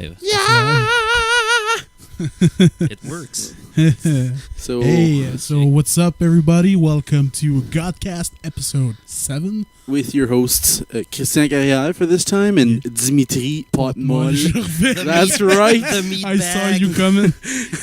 live. Yeah. It works. So what's up, everybody? Welcome to GodCast episode 7 with your hosts Christian Carriere for this time and Dimitri Potmol. That's right. The meat I bag. saw you coming.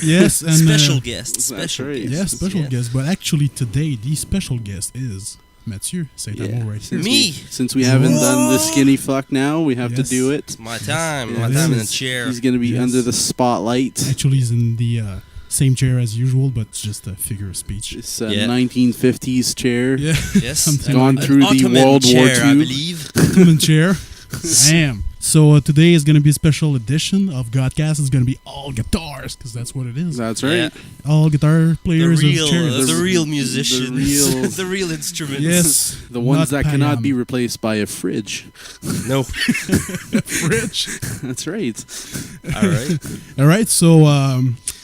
Yes, and Special guest. Special Special right. guest. yeah, special guest. But actually, today the special guest is Mathieu St-Amour right here. Me. Since we haven't done the skinny fuck now, we have to do it. It's my time. Yeah, My it time in the is. chair. He's going to be Yes. under the spotlight. Actually, he's in the same chair as usual, but it's just a figure of speech. It's Yeah, 1950s chair. Yes. Something Gone like through An the Ottoman World War chair, I II. believe. Ottoman chair. Damn. So today is going to be a special edition of Godcast. It's going to be all guitars, because that's what it is. That's right. All guitar The players real, of Chariots. the real musicians. real- The real instruments. Yes. The ones Not that cannot Payam. be replaced by a fridge. No. Fridge. That's right. All right. All right. So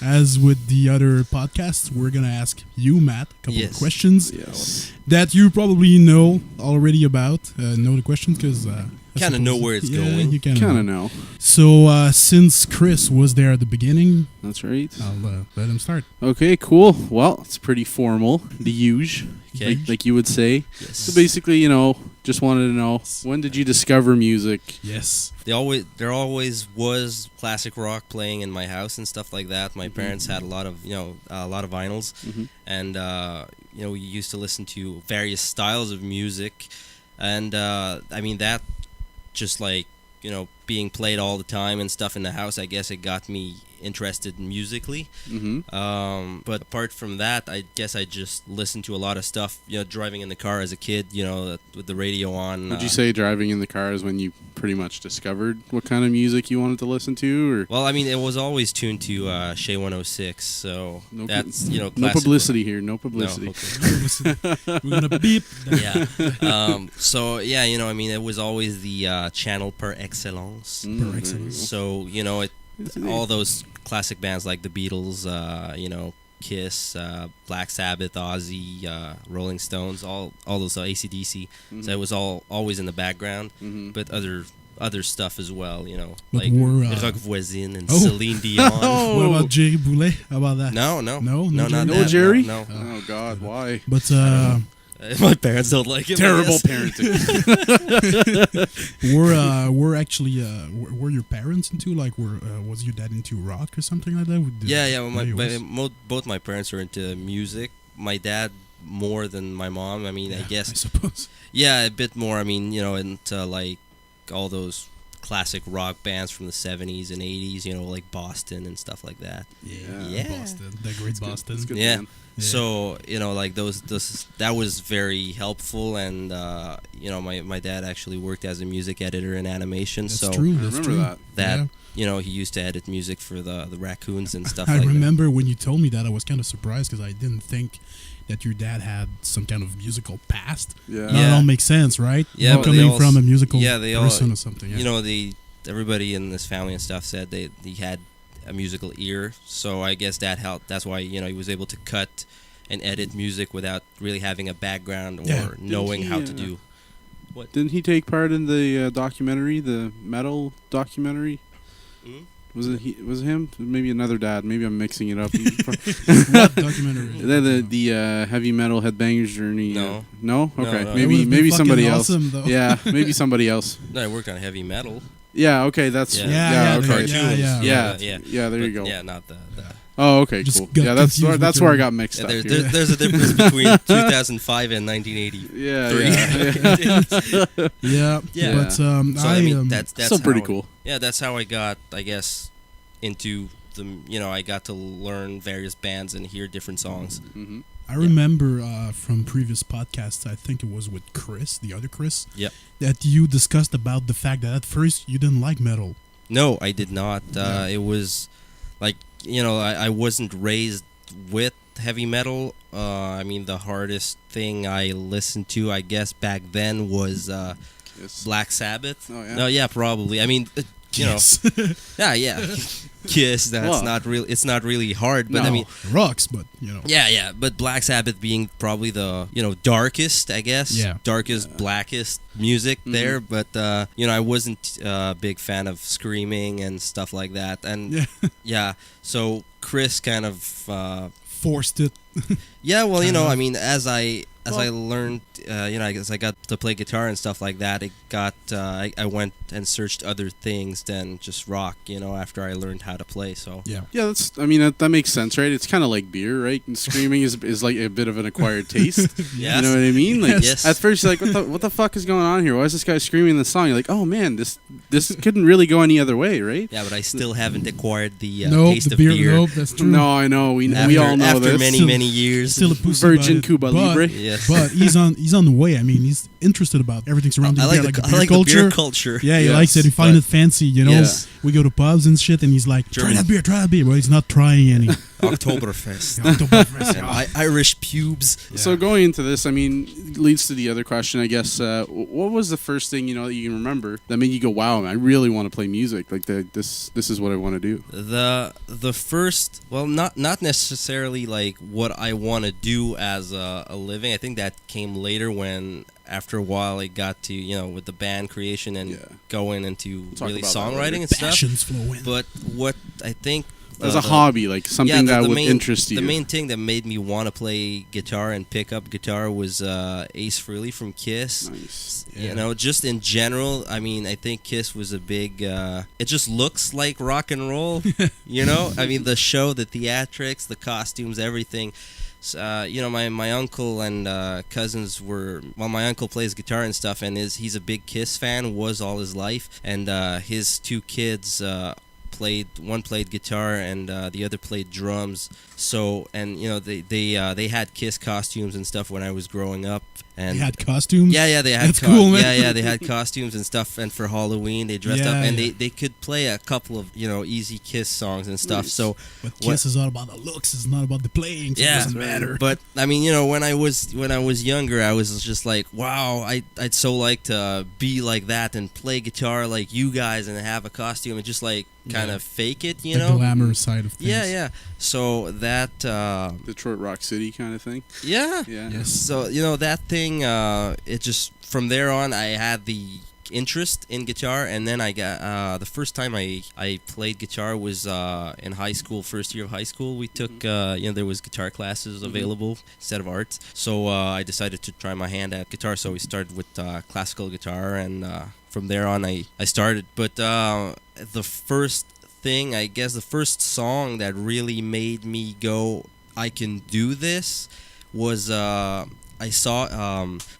as with the other podcasts, we're going to ask you, Matt, a couple of Yes. questions Yes. that you probably know already about. Know the questions because... Kinda know where it's going. You kind Kind of of know. So since Chris was there at the beginning, That's right. I'll let him start. Okay, cool. Well, it's pretty formal. The huge, Okay. like you would say. Yes. So basically, just wanted to know, when did you discover music? Yes. There always was classic rock playing in my house and stuff like that. My parents had a lot of vinyls, Mhm. and we used to listen to various styles of music, and that just like being played all the time and stuff in the house. I guess it got me interested musically. Mm-hmm. But apart from that, I guess I just listened to a lot of stuff, driving in the car as a kid, with the radio on. Would you say driving in the car is when you pretty much discovered what kind of music you wanted to listen to? Or Well, I mean, it was always tuned to Shea 106, so No that's, no classic publicity here, no rock. publicity. No, okay. We're going to beep. Yeah. So, yeah, it was always the channel par excellence. Per excellence. So, all those classic bands like the Beatles, Kiss, Black Sabbath, Ozzy, Rolling Stones, all those AC/DC. So it was always in the background, Mhm. but other stuff as well, But like we're, Rock Voisine and Oh. Celine Dion. What about Jerry Boulet? How about that? No, No, not Jerry? No that, Jerry? No. Oh God, why? But My parents don't like it. Terrible yes. parenting. we're actually were your parents into was your dad into rock or something like that? Yeah. Well, Anyways. both my parents are into music. My dad more than my mom. I mean, I I guess. suppose. Yeah, a bit more. I mean, into like all those classic rock bands from the 70s and 80s. Like Boston and stuff like that. Yeah. Boston, the great Boston. That's good. Yeah. man. Yeah. So like those that was very helpful, and my dad actually worked as a music editor in animation. That's so true. I That's remember true. that. he used to edit music for the raccoons and stuff I like remember when you told me that, I was kind of surprised because I didn't think that your dad had some kind of musical past. Yeah. Now it all makes sense, right? Yeah, Well, but they coming all- from a musical they all- person or something. that. Yeah. Everybody in this family and stuff said he had a musical ear. So I guess that helped. That's why he was able to cut and edit music without really having a background or Yeah. knowing Didn't how he, to do. What? Didn't he take part in the documentary, the metal documentary? Hmm? Was it him? Maybe another dad. Maybe I'm mixing it up. What documentary? the heavy metal headbangers journey. No. No? No, Okay. no. That would've been Maybe fucking somebody else. awesome, though. Yeah, maybe somebody else. No, I worked on heavy metal. Yeah. Okay. That's Yeah. Yeah, okay. yeah. Yeah. There you But, go. Yeah, not the. Oh, okay. Just Cool. got Yeah, that's confused that's with where I your- got mixed Yeah, up. there's, here. there's a difference between 2005 and 1980. Yeah. Three. Yeah. Yeah. Yeah. But So I mean, that's Still pretty how- cool. Yeah, that's how I got, I guess, into the. I got to learn various bands and hear different songs. Mm-hmm. I remember from previous podcasts, I think it was with Chris, the other Chris, Yep. that you discussed about the fact that at first you didn't like metal. No, I did not. Yeah. It was like I wasn't raised with heavy metal. I mean, the hardest thing I listened to, I guess, back then was Yes. Black Sabbath. Oh, yeah. No, yeah, probably. I mean, you know, yeah. Kiss. That's Well, not really. It's not really hard, but no. I mean, rocks, but you know. yeah. But Black Sabbath being probably the darkest, I guess. Yeah. Darkest, blackest music there. But I wasn't a big fan of screaming and stuff like that. And Yeah. so Chris kind of Forced it. yeah. Well, Kind I of. mean, as I learned, I guess I got to play guitar and stuff like that. It got I went and searched other things than just rock. After I learned how to play. So Yeah. Yeah, that makes sense, right? It's kind of like beer, right? And screaming is like a bit of an acquired taste. Yes. You know what I mean? Like, Yes. at first you're like, what the fuck is going on here? Why is this guy screaming this song? You're like, oh man, this couldn't really go any other way, right? Yeah, but I still haven't acquired the Nope, taste the of beer. beer. Nope, that's true. No, I know. We After, all know after this. many years. Still a pussy Virgin about it, Cuba but- Libre. Yes. But he's on the way. I mean, he's interested about everything surrounding I like beer, the, like I like culture. the beer culture. Yeah, he Yes, likes it. He finds but- it fancy, Yes. We go to pubs and shit, and he's like, try German. that beer. Well, he's not trying any. Oktoberfest. Oktoberfest, And yeah. Irish pubes. So going into this, I mean, leads to the other question, I guess. What was the first thing that you can remember that made you go, "Wow, man, I really want to play music. Like this is what I want to do." The first, well, not necessarily like what I want to do as a living. I think that came later when, after a while, I got to with the band creation and going into talk really about that songwriting later. and stuff. Passions flowing. But what I think As a hobby, like something that would interest you. The main thing that made me want to play guitar and pick up guitar was Ace Frehley from Kiss. Nice. Yeah. Just in general, I mean, I think Kiss was a big. It just looks like rock and roll. I mean, the show, the theatrics, the costumes, everything. My uncle and cousins were. Well, my uncle plays guitar and stuff, and he's a big Kiss fan. Was all his life, and his two kids. One played guitar and the other played drums. So they had Kiss costumes and stuff when I was growing up. And They had costumes. yeah, they had That's cool, man. Yeah, they had costumes and stuff. And for Halloween, they dressed up, and they could play a couple of easy Kiss songs and stuff. Nice. So But Kiss is all about the looks. It's not about the playing. So it doesn't matter. But I mean, when I was younger, I was just like, wow, I'd so like to be like that and play guitar like you guys and have a costume and just like kind of fake it, the glamorous side of things. Yeah. So that Detroit Rock City kind of thing. yeah. Yeah. Yes. So that thing, it just from there on, I had the interest in guitar, and then I got the first time I played guitar was in high school, first year of high school. We took there was guitar classes available instead of arts, so I decided to try my hand at guitar. So we started with classical guitar, and from there on I started. But the first thing, I guess, the first song that really made me go, I can do this, was I saw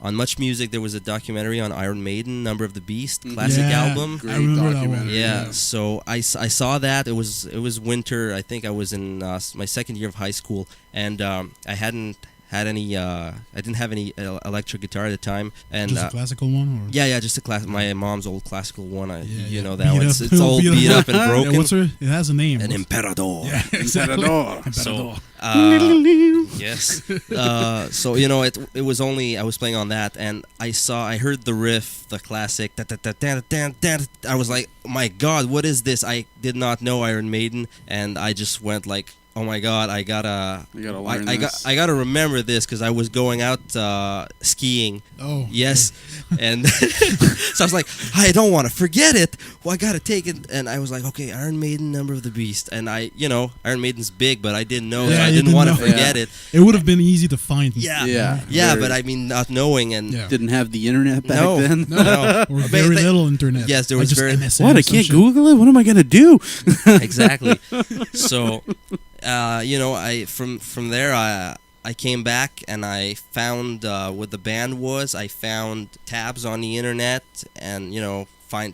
on Much Music there was a documentary on Iron Maiden, Number of the Beast, classic Yeah, album. Great I remember that documentary. one. Yeah, so I saw that. It was winter. I think I was in my second year of high school, and I hadn't had any. I didn't have any electric guitar at the time, and Just a classical one? Or? yeah, just a class. My mom's old classical one. Yeah. that one. Beat It's up. all beat up and broken. Yeah, it has a name. An Emperador. Yeah, exactly. Emperador. So, yes. So it was only I was playing on that, and I heard the riff, the classic. I was like, my God, what is this? I did not know Iron Maiden, and I just went like, oh my God, I gotta learn I this. gotta remember this because I was going out skiing. Oh. Yes, and so I was like, I don't want to forget it. Well, I gotta take it, and I was like, okay, Iron Maiden, Number of the Beast, and Iron Maiden's big, but I didn't know, so Yeah, I you didn't want to didn't know. forget it. It would have been easy to find. Yeah, Yeah, but I mean, not knowing and Yeah. Didn't have the internet back no, then. no, Or very They- little internet. Yes, there Like was just very- MSN What? or I some can't shit. Google it. What am I gonna do? exactly. So, I from there I came back and I found what the band was. I found tabs on the internet and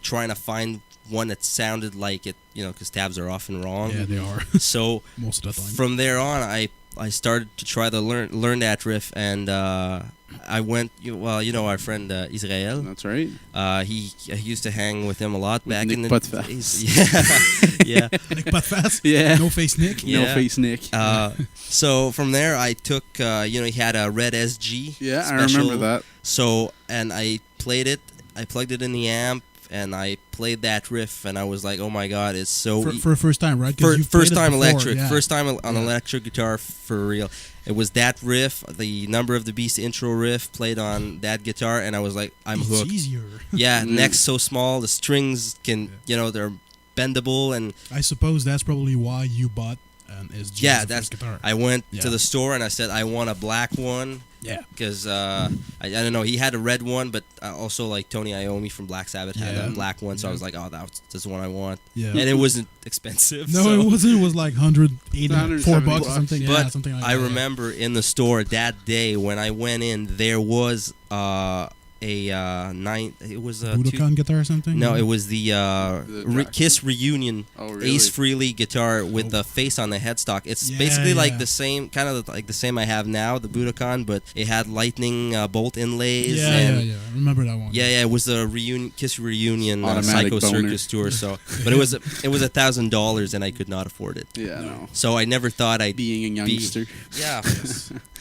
trying to find one that sounded like it, because tabs are often wrong. Yeah, they are. So Most of the time. from there on, I started to try to learn that riff, and I went. Our friend Israel. That's right. He used to hang with him a lot back Nick in the Buttfast. days. Yeah, Nick Buttfast? Yeah. No face Nick? Yeah. No face Nick. So from there, I took. He had a red SG. Yeah, I special. remember that. So and I played it. I plugged it in the amp, and I played that riff, and I was like, oh my god, it's so for the first time, right? 'Cause you've first played it time before, electric, yeah. first time on electric guitar for real. It was that riff, the Number of the Beast intro riff played on that guitar, and I was like, I'm It's hooked. easier. Yeah, neck's so small, the strings can, they're bendable, and I suppose that's probably why you bought an SG. yeah, as the that's. first guitar. I went Yeah. to the store and I said I want a black one. Yeah. Because I don't know, he had a red one, but also like Tony Iommi from Black Sabbath had a black one, so I was like, oh, that's the one I want. Yeah. And it wasn't expensive. No, so. it wasn't. It was like $184 bucks. or something. But yeah, something like I that. remember in the store that day when I went in, there was it was a Budokan guitar or something? no, it was the Jackson? Kiss reunion Oh, really? Ace Frehley guitar with the face on the headstock. It's Yeah, basically like yeah. the same, kind of like the same I have now, the Budokan, but it had lightning bolt inlays. Yeah, and yeah. I remember that one. Yeah, it was a Kiss reunion Automatic Psycho boner. Circus tour. So, but it was $1,000 and I could not afford it. Yeah, no. So I never thought I'd Being a youngster. yeah,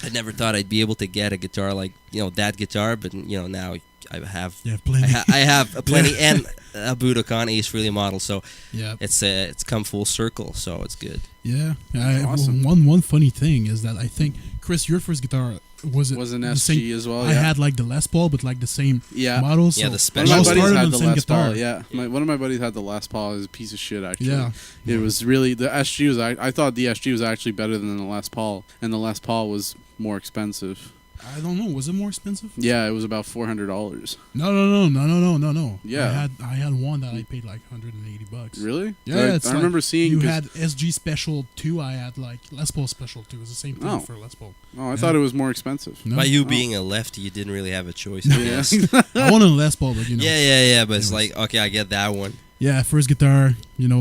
I never thought I'd be able to get a guitar like that guitar, but now I have Yeah, plenty. I have a plenty and a Budokan Ace Frehley model, so Yeah. it's come full circle, so it's good. Yeah. Awesome. One funny thing is that I think, Chris, your first guitar was an the SG same, as well. I Yeah. had like the Les Paul, but like the same Yeah. model. So Yeah, the One special. of we my all buddies started had on the same Les guitar. Paul. Yeah, one of my buddies had the Les Paul. It was a piece of shit, actually. Yeah. It was really the SG was. I thought the SG was actually better than the Les Paul, and the Les Paul was more expensive. I don't know. Was it more expensive? Yeah, it was about $400. No. Yeah. I had one that I paid like $180. Really? Yeah, it's I remember like seeing. You 'cause- had SG Special 2. I had like Les Paul Special 2. It was the same thing Oh. for Les Paul. Oh, I thought it was more expensive. No? By you Oh. being a lefty, you didn't really have a choice. I Yeah. guess. I wanted a Les Paul, but Yeah, but it's Anyways. like, okay, I get that one. Yeah, first guitar,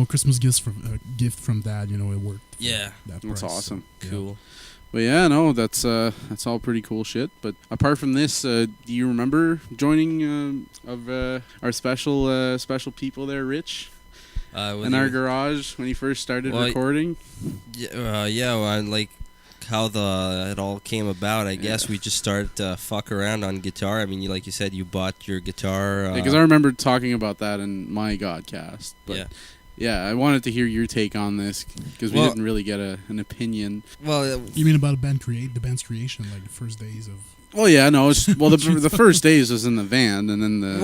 Christmas gift from Dad, it worked. for Yeah. that That's price. awesome. Yeah. Cool. But yeah, no, that's all pretty cool shit. But apart from this, do you remember joining of our special people there, Rich, in our garage when he first started Well, recording? Well, I like how it all came about. I guess we just started to fuck around on guitar. I mean, like you said, you bought your guitar. Because I remember talking about that in my GodCast. But Yeah. yeah, I wanted to hear your take on this because we Well- didn't really get an opinion. Well, You mean about the band's creation, like the first days of... Well, yeah, no, the first days was in the van, and then the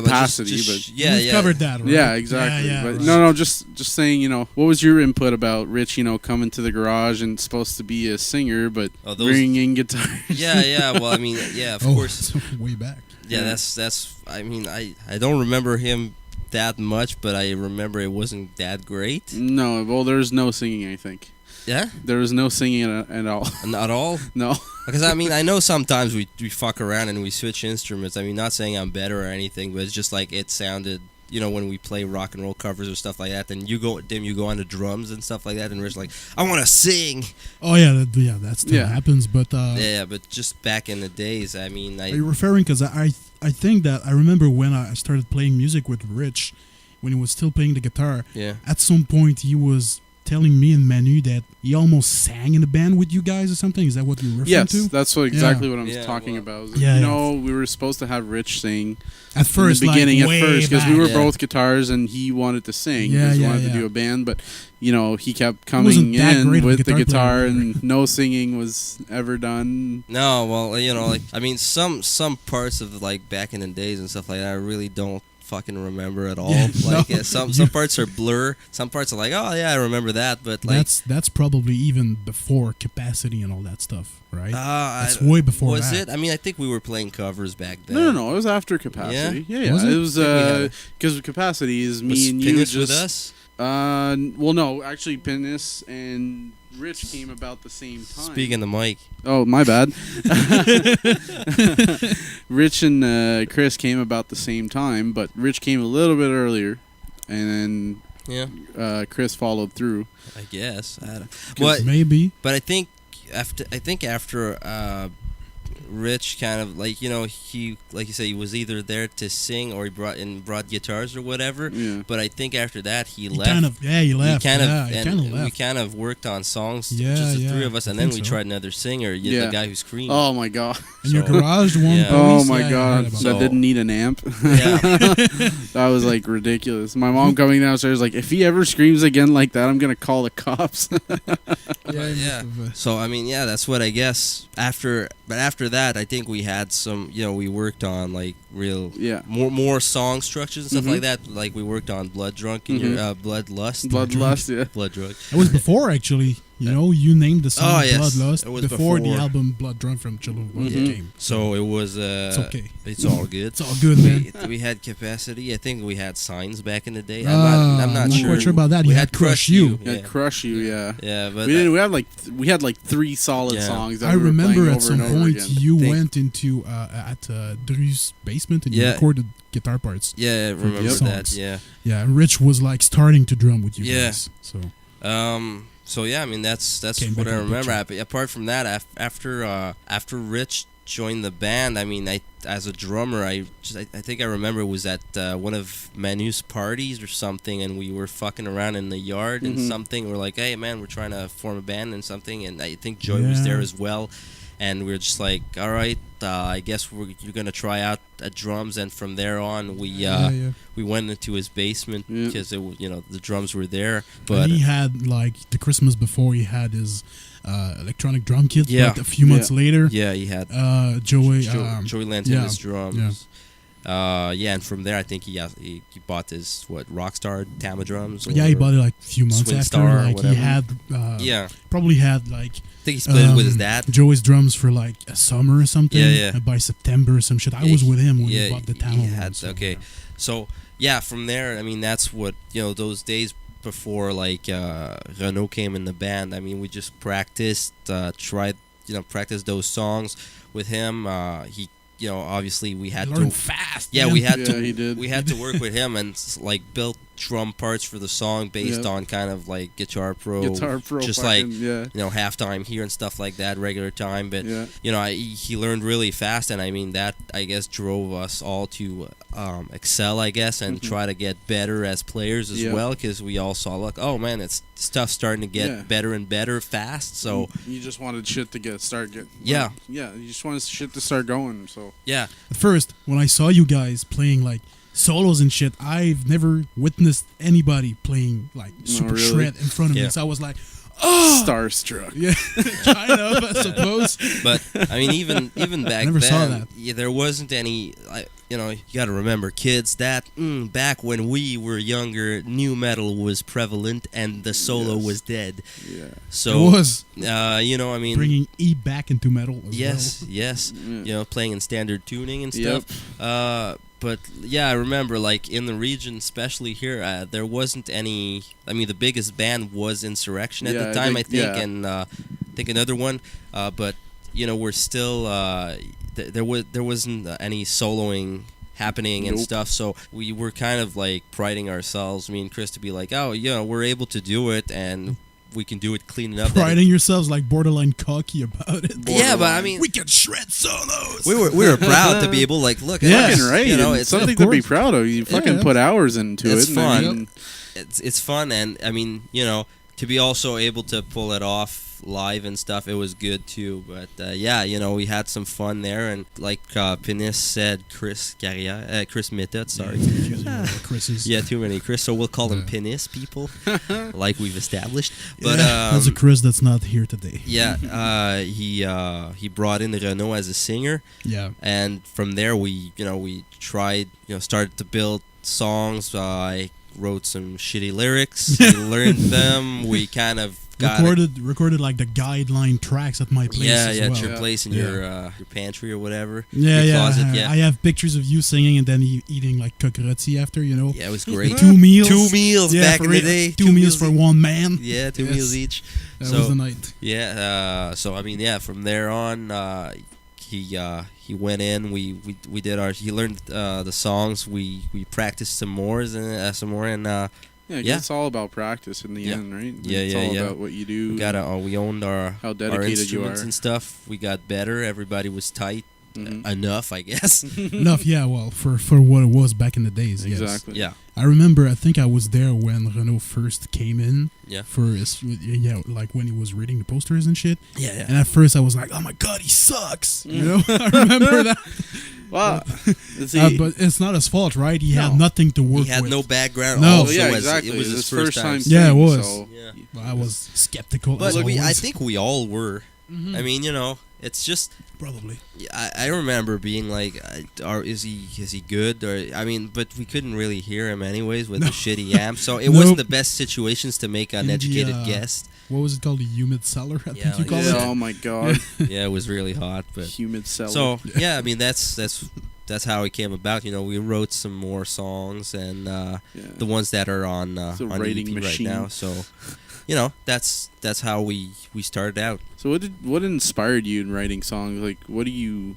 capacity, just, but yeah, We've covered that, right? yeah, exactly. Yeah, but right. no, just saying, what was your input about Rich, coming to the garage and supposed to be a singer, but Oh, those- bringing guitars? yeah. Well, I mean, yeah, of Oh, course. way back. Yeah, that's. I mean, I don't remember him that much, but I remember it wasn't that great. No, well, there's no singing, I think. Yeah, There was no singing at all. not all. No. Because I mean, I know sometimes we fuck around and we switch instruments. I mean, not saying I'm better or anything, but it's just like it sounded. When we play rock and roll covers or stuff like that, then you go on the drums and stuff like that, and we're just like, I want to sing. Oh, yeah, that still happens, but... Yeah, but just back in the days, I mean, Are you referring? Because I think that I remember when I started playing music with Rich, when he was still playing the guitar. Yeah. At some point, he was telling me and Manu that he almost sang in the band with you guys or something. Is that what you're referring Yes, to? that's exactly Yeah. what I was Yeah, talking well- about. Yeah, We were supposed to have Rich sing At first, in the beginning, like, way because we back. were Yeah. both guitars and he wanted to sing. Yeah, he yeah, wanted to yeah. do a band, but he kept wasn't coming that in great of a with the guitar guitar, player. and no singing was ever done. No, well, like I mean, some parts of like back in the days and stuff like that, I really don't fucking remember at all. Yeah, Like no. some parts are blur, some parts are like, oh yeah, I remember that, but like That's probably even before Capacity and all that stuff, right? That's I- way before was that. it? I mean, I think we were playing covers back then. No, it was after Capacity. Yeah. Was it? It was I think we had because Capacity is me Was and you Pinnis just. with us? Well, no, actually, Pinnis and Rich came about the same time. Speak in the mic. Oh, my bad. Rich and Chris came about the same time, but Rich came a little bit earlier, and Yeah, then Chris followed through. I guess. I don't, but Maybe. I think after Rich kind of like he like you say he was either there to sing or he brought guitars or whatever. Yeah. But I think after that he left. He left. He kind of left. we kind of worked on songs, Yeah, just the yeah, three of us, I and then think we so. tried another singer, the guy who screamed. Oh my god. In your So- garage, the one. Yeah. Oh police? my Yeah, I god. heard about That So- didn't need an amp. Yeah. That was like ridiculous. My mom coming downstairs like, if he ever screams again like that, I'm gonna call the cops. Yeah, Yeah. must have, So I mean, yeah, that's what I guess. After that, I think we had some. We worked on like real Yeah. more song structures and stuff Mhm. like that. Like we worked on Blood Drunk and your Bloodlust. Bloodlust, yeah. Blood Drunk. It was before actually. You named the song Oh, yes. Bloodlust It was before the before. album Blood Drunk from Children of Bodom Mhm. came. So it was. It's okay. It's all good. It's all good, man. We had Capacity. I think we had Signs back in the day. Ah, I'm not I'm not sure. quite sure about that. We You had had Crush You. Yeah, Yeah. Crush You, yeah. Yeah, but We had like 3 solid Yeah. songs that I we were remember playing at over some and over point again. you Think- went into at Drew's basement and you Yeah. recorded guitar parts. yeah, I remember Yep. that. Songs. Yeah. Yeah, and Rich was like starting to drum with you Yeah. guys. So So yeah, I mean that's Came what back I in the remember. picture. Apart from that, after Rich joined the band, I mean, as a drummer, I think I remember it was at one of Manu's parties or something, and we were fucking around in the yard and Mhm. something. We're like, hey man, we're trying to form a band and something, and I think Joy was there Yeah. as well. And we were just like, all right, I guess you're gonna try out at drums, and from there on, we we went into his basement Yeah. because the drums were there. But But he had like the Christmas before he had his electronic drum kit. Yeah. But a few months later, yeah, he had Joey. Joey lent him yeah, his drums. And from there I think he bought his Rockstar Tama drums. Yeah, he or- bought it like a few months Swing after. Star or Like he whatever. had, Yeah, probably had like I think he split it with his dad. Joey's drums for like a summer or something. Yeah, yeah. And by September or some shit, I Yeah, was with him when yeah, he bought the he Tama had- one. So, okay. yeah. So yeah, from there I mean that's what those days before like Renaud came in the band. I mean we just practiced, tried practice those songs with him. He obviously we had He to learned fast. Yeah, man. we had Yeah, to. he did. We had to work with him and like built drum parts for the song based Yeah. on kind of like Guitar Pro, Guitar Pro, just fucking, like yeah. halftime here and stuff like that, regular time. But Yeah. he learned really fast, and I mean that I guess drove us all to excel, I guess, and Mhm. try to get better as players as Yeah. well, because we all saw like, oh man, it's stuff starting to get Yeah. better and better fast. So you just wanted shit to Yeah. yeah, you just wanted shit to start going. So yeah, At first, when I saw you guys playing like solos and shit, I've never witnessed anybody playing like super really? shred in front of Yeah. me. So I was like, oh, starstruck. yeah, kind of, I suppose. but I mean, even back never then, saw that. Yeah, there wasn't any. You got to remember, kids. That back when we were younger, new metal was prevalent and the solo Yes. was dead. Yeah. So it was I mean, bringing E back into metal. As yes, well. yes. Yeah. Playing in standard tuning and Yep. stuff. But yeah, I remember like in the region, especially here, there wasn't any. I mean, the biggest band was Insurrection at Yeah, the I time, I think- think, yeah. and I think another one. But we're still there wasn't any soloing happening and Nope. stuff. So we were kind of like priding ourselves, me and Chris, to be like, oh, we're able to do it and we can do it clean enough. that it- Priding yourselves like borderline cocky about it. Yeah, but I mean, We can shred solos. we were proud to be able to like look at Yeah. us. Fucking right. It's It's something of to be course. proud of. You fucking Yeah. put hours into It's it. fun. And I mean, it's fun, and I mean, to be also able to pull it off live and stuff, it was good too. But we had some fun there, and like Penis said, Chris Carriere, Chris Method, sorry. Chris's. Yeah, too many Chris, so we'll call him Yeah. Penis, people, like we've established. But That's a Chris that's not here today. yeah, he brought in Renaud as a singer, Yeah. and from there we tried, started to build songs. I wrote some shitty lyrics, we learned them, we kind of got it. Recorded like the guideline tracks at my place Yeah, as at well. your place in Yeah. your pantry or whatever. Yeah, your yeah. closet, I have pictures of you singing and then eating like cockrotti after, Yeah, it was great. 2 meals. 2 meals Yeah, back for in the real. day. 2 meals for one man. Yeah, 2 Yes. meals each. That So- was the night. Yeah, so I mean, yeah, from there on, he went in. We did he learned the songs. We practiced some more, and Yeah, 'cause it's all about practice in the end, right? Yeah, it's all about what you do. We owned how dedicated our instruments you are. and stuff. We got better. Everybody was tight enough, I guess. Enough, yeah. Well, for what it was back in the days, Exactly. Yeah. I remember. I think I was there when Renaud first came in. Yeah. Like when he was reading the posters and shit. Yeah. And at first I was like, "Oh my god, he sucks!" You know, I remember that. Well, but it's not his fault, right? He had nothing to work with. He had no background. No. Also, yeah, exactly. It was his first time. Yeah, it was. So Well, I was skeptical. But as I always. think we all were. I mean, it's just Probably. I remember being like, is he good? Or I mean, but we couldn't really hear him anyways with the shitty amp. So it wasn't the best situations to make an educated guess. What was it called? The humid cellar, I think you call it. Oh my god. Yeah, it was really hot, but Humid cellar. so yeah, I mean that's how it came about. We wrote some more songs and the ones that are on the writing EP machine right now. So that's how we started out. So what inspired you in writing songs? Like what do you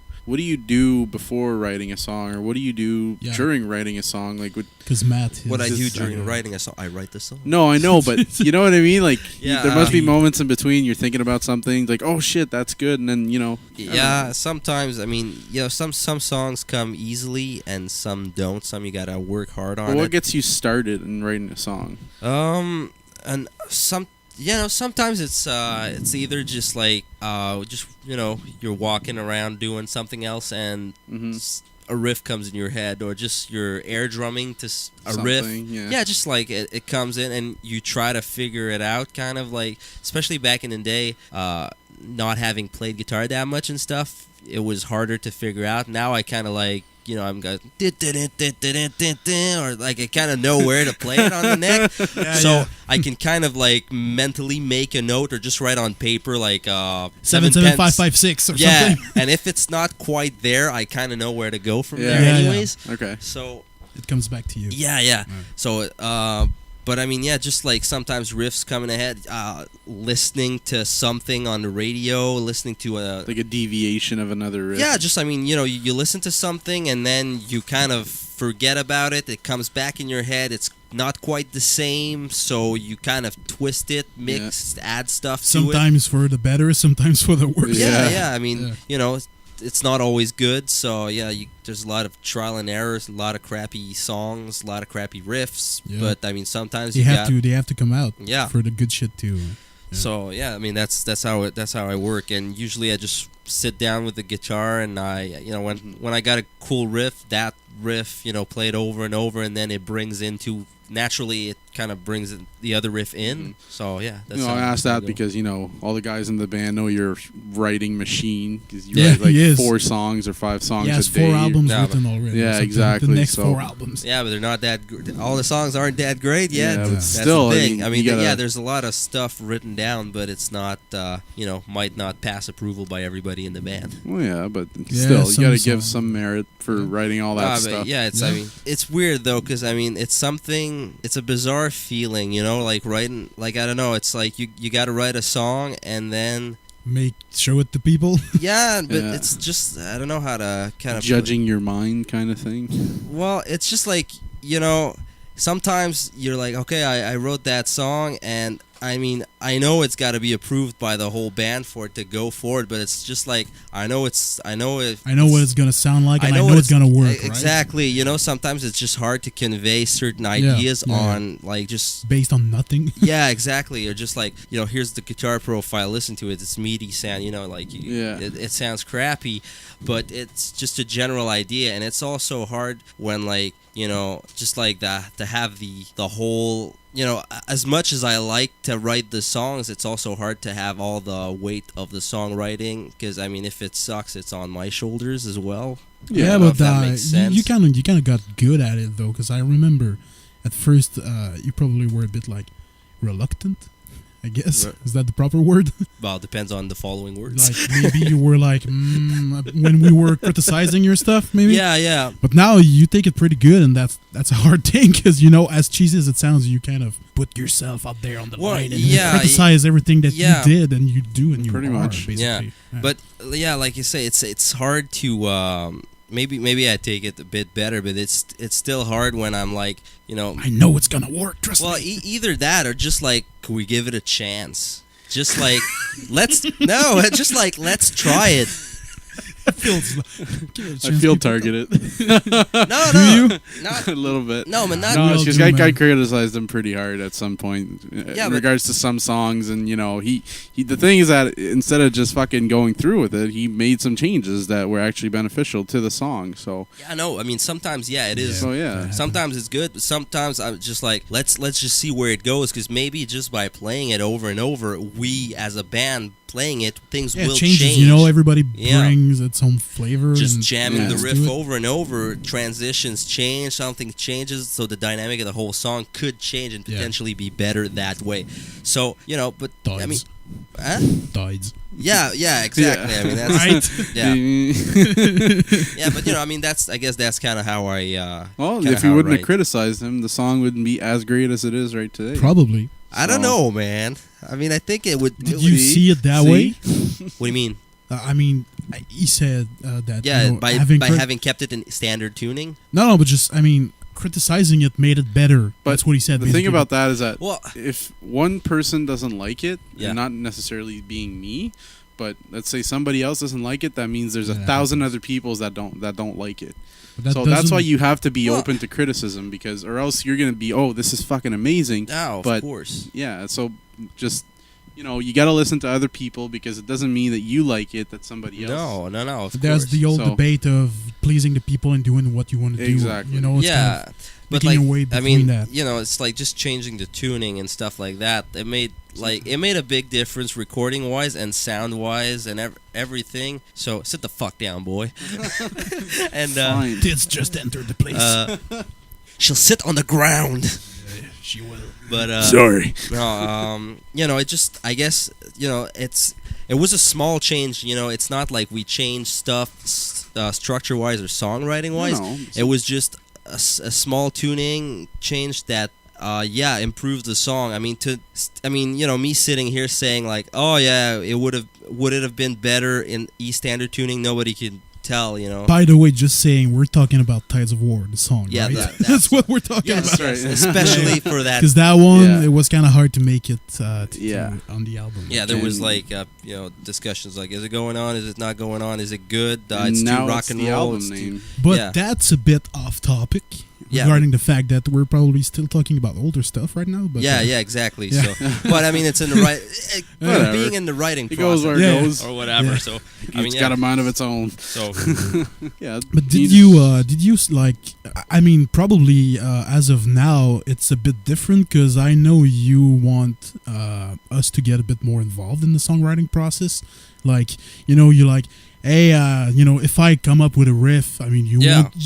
do before writing a song, or what do you do during writing a song? Like because Matt, what I do during writing a song, I write the song. No, I know, but you know what I mean. Like there must be um, moments in between. You're thinking about something like, oh shit, that's good, and then Yeah, sometimes I mean, some songs come easily and some don't. Some you gotta work hard on. But what gets you started in writing a song? And sometimes it's either just like you're walking around doing something else and a riff comes in your head, or just you're air drumming to a riff. Yeah, just like it comes in and you try to figure it out, kind of like, especially back in the day, not having played guitar that much and stuff, it was harder to figure out. Now I kind of like, I'm going, or like I kind of know where to play it on the neck. So I can kind of like mentally make a note or just write on paper like 77556 or something. And if it's not quite there, I kind of know where to go from there anyways. Okay. So it comes back to you. Yeah. So but I mean, just like sometimes riffs coming ahead, listening to something on the radio, listening to like a deviation of another riff. Yeah, just I mean, you listen to something and then you kind of forget about it. It comes back in your head. It's not quite the same, so you kind of twist it, mix, add stuff to it. Sometimes for the better, sometimes for the worse. Yeah. I mean, it's not always good, so there's a lot of trial and errors, a lot of crappy songs, a lot of crappy riffs, but I mean sometimes they have to come out for the good shit too. So I mean that's how I work, and usually I just sit down with the guitar and I when I got a cool riff, that riff play it over and over, and then it brings into naturally it kind of brings the other riff in. So that's I asked that because all the guys in the band know you're writing machine, because you write like 4 songs or 5 songs a day. 4 albums written already. Yeah, exactly. The next 4 albums. Yeah, but they're not that. All the songs aren't that great yet. Yeah, but that's still, the thing. I mean, gotta, there's a lot of stuff written down, but it's not. Might not pass approval by everybody in the band. Well, yeah, but still, you got to give some merit for writing all that stuff. I mean, it's weird though, because I mean, it's a bizarre feeling, like writing. Like I don't know, it's like you got to write a song and then show it to people. Yeah, but it's just I don't know how to kind of judging your mind kind of thing. Well, it's just like sometimes you're like, okay, I wrote that song, and I mean, I know it's got to be approved by the whole band for it to go forward, but it's just like I know what it's gonna sound like, and I know it's gonna work. Exactly, right? Sometimes it's just hard to convey certain ideas on like just based on nothing. Yeah, exactly. Or just like here's the guitar profile. Listen to it. It's meaty sound. It sounds crappy, but it's just a general idea, and it's also hard when like just like to have the whole. As much as I like to write the songs, it's also hard to have all the weight of the songwriting, because I mean, if it sucks, it's on my shoulders as well. Yeah, but that makes sense. You kind of got good at it though, because I remember at first you probably were a bit like reluctant, I guess. Is that the proper word? Well, it depends on the following words. Like maybe you were like when we were criticizing your stuff, maybe. Yeah. But now you take it pretty good, and that's a hard thing, because as cheesy as it sounds, you kind of put yourself out there on the line and criticize everything that you did and you do and you pretty much. Basically. Yeah. But like you say, it's hard to maybe I take it a bit better, but it's still hard when I'm like, I know it's gonna work. Trust me. Either that or just like, can we give it a chance? Just like, let's try it. I feel targeted. No, not a little bit. No, but not. No, because I criticized him pretty hard at some point in regards to some songs, and he. The thing is that instead of just fucking going through with it, he made some changes that were actually beneficial to the song. So yeah, no, I mean sometimes it is. So yeah, sometimes it's good, but sometimes I'm just like, let's just see where it goes, because maybe just by playing it over and over, we as a band playing it, things will changes, change. Everybody brings its own flavor. Just jamming the riff over and over, transitions change, something changes, so the dynamic of the whole song could change and potentially be better that way. So, but Dides. I mean, Dides. Yeah, exactly. I mean, that's right. Yeah, but I mean, I guess that's kind of how I. Well, if you wouldn't have criticized him, the song wouldn't be as great as it is right today. Probably. I don't know, man. I mean, I think it would. Did you see it that way? What do you mean? I mean, he said that. Yeah, by having kept it in standard tuning. No, but just criticizing it made it better. But that's what he said. The thing about that is that if one person doesn't like it, and not necessarily being me, but let's say somebody else doesn't like it, that means there's 1,000 other people that don't like it. So that's why you have to be open to criticism, or else you're going to be, this is fucking amazing. Oh, of course. Yeah, so just, you got to listen to other people, because it doesn't mean that you like it, that somebody else. No, of There's course. the old debate of pleasing the people and doing what you want to do. Exactly. It's kind of but making a way between that. It's like just changing the tuning and stuff like that. It made a big difference recording wise and sound wise and everything. So sit the fuck down, boy. And Tids just entered the place. She'll sit on the ground. She will. But sorry. No, it just, I guess, it was a small change. It's not like we changed stuff structure wise or songwriting wise. No. It was just a small tuning change that improved the song. I mean, me sitting here saying like, oh yeah, would it have been better in E standard tuning? Nobody could tell, By the way, just saying, we're talking about Tides of War, the song, right? That's what we're talking about. Right. Especially for that. Because that one, it was kind of hard to make it on the album. Yeah, there was like, discussions like, is it going on? Is it not going on? Is it good? It's too rock and roll. But that's a bit off topic. Regarding the fact that we're probably still talking about older stuff right now, but exactly. Yeah. So, but I mean, it's in the right. Being in the writing process, goes where it goes, or whatever. Yeah. So it's got a mind of its own. So But did you like? I mean, probably as of now, it's a bit different, because I know you want us to get a bit more involved in the songwriting process. Like, you're like, hey, if I come up with a riff, I mean, you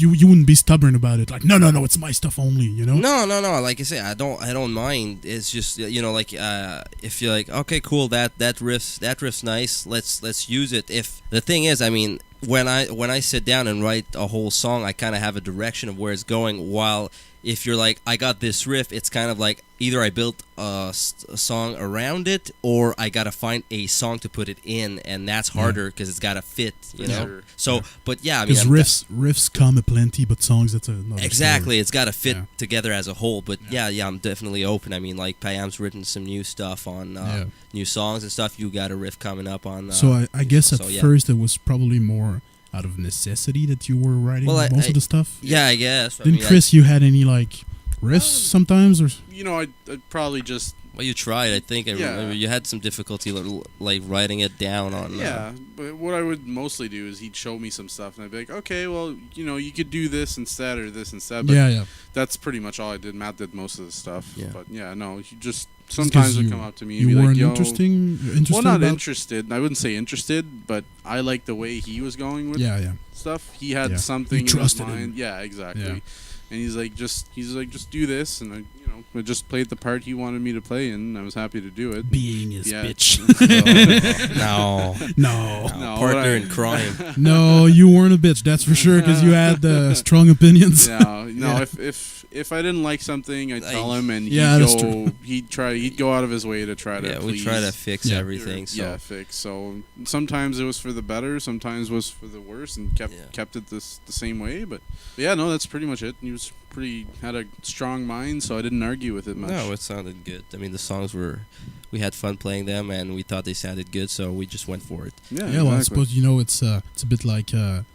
wouldn't be stubborn about it. Like, no, it's my stuff only, No. Like I say, I don't mind. It's just, if you're like, okay, cool, that riff's nice. Let's use it. If the thing is, I mean, when I sit down and write a whole song, I kind of have a direction of where it's going. While if you're like, I got this riff, it's kind of like either I built a song around it, or I gotta find a song to put it in, and that's harder because it's gotta fit, know. Sure. So, but yeah, I mean, because riffs come aplenty, but songs, that's another exactly. story. It's gotta fit together as a whole. But yeah, I'm definitely open. I mean, like Payam's written some new stuff on new songs and stuff. You got a riff coming up on. So I guess at first it was probably more out of necessity that you were writing most of the stuff. Yeah, I guess. Didn't Chris, you had any like riffs sometimes, or I'd probably just. Well, you tried. I think I remember you had some difficulty like writing it down on. But what I would mostly do is he'd show me some stuff, and I'd be like, okay, well, you could do this instead or this instead. But that's pretty much all I did. Matt did most of the stuff. Yeah. But you just sometimes would come up to me and be like, yo. Interested? Well, not interested. I wouldn't say interested, but I liked the way he was going with stuff. He had something in his mind. Him. Yeah, exactly. Yeah. And he's like, just do this, and I just played the part he wanted me to play, and I was happy to do it. Being his bitch. No. Partner in crime. No, you weren't a bitch, that's for sure, because you had strong opinions. Yeah, No, if I didn't like something, I'd tell him, and he'd go out of his way to try to. Yeah, we try to fix everything. So. Fix. So sometimes it was for the better, sometimes it was for the worse, and kept it the same way. But yeah, no, that's pretty much it. He was had a strong mind, so I didn't argue with it much. No, it sounded good. I mean, the songs we had fun playing them, and we thought they sounded good, so we just went for it. Yeah, exactly. Well, I suppose it's a bit like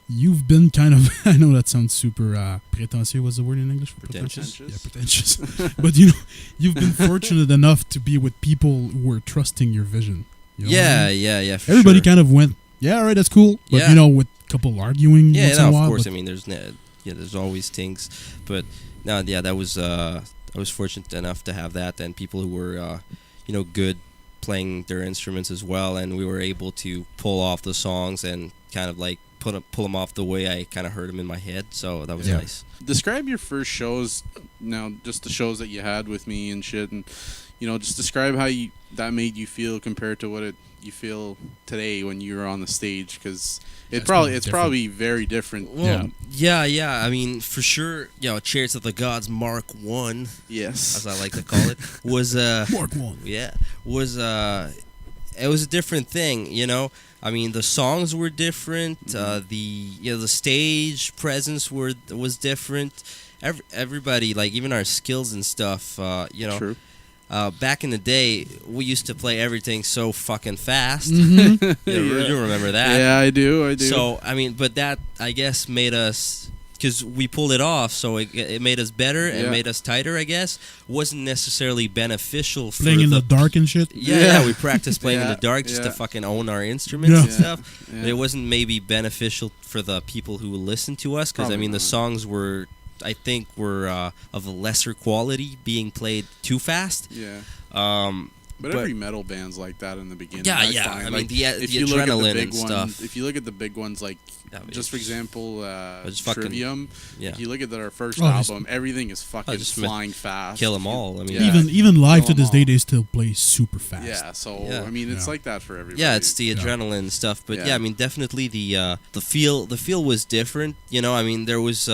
you've been kind of. I know that sounds super pretentious. What's the word in English? Pretentious. Yeah, pretentious. But you've been fortunate enough to be with people who are trusting your vision. You know yeah. Everybody kind of went, yeah, all right, that's cool. But with a couple arguing. Yeah, no, of course. I mean, there's always things, but no, that was I was fortunate enough to have that, and people who were good playing their instruments as well, and we were able to pull off the songs and kind of like pull them off the way I kind of heard them in my head. So that was nice. Describe your first shows now, just the shows that you had with me and shit, and just describe how that made you feel compared to what you feel today when you're on the stage, because it's probably very different. Well, yeah. I mean, for sure, Chariots of the Gods Mark 1, yes, as I like to call it, was Mark 1. Yeah, it was a different thing, I mean, the songs were different. The stage presence was different. Everybody, like even our skills and stuff, True. Back in the day, we used to play everything so fucking fast. Mm-hmm. You remember that? Yeah, I do. So, I mean, but that, I guess, made us, because we pulled it off, so it made us better and made us tighter, I guess. Wasn't necessarily beneficial for playing in the dark and shit. Yeah, we practiced playing in the dark just to fucking own our instruments and stuff. Yeah. But it wasn't maybe beneficial for the people who listened to us, because, I mean, the songs were... I think were of a lesser quality, being played too fast. Yeah. But every metal band's like that in the beginning. Yeah. I mean, the adrenaline and stuff. If you look at the big ones, like just for example, Trivium. Yeah. If you look at our first album, everything is fucking flying fast. Kill them all. I mean, even live to this day, they still play super fast. Yeah. So I mean, it's like that for everybody. Yeah, it's the adrenaline and stuff. But I mean, definitely the feel was different. I mean, there was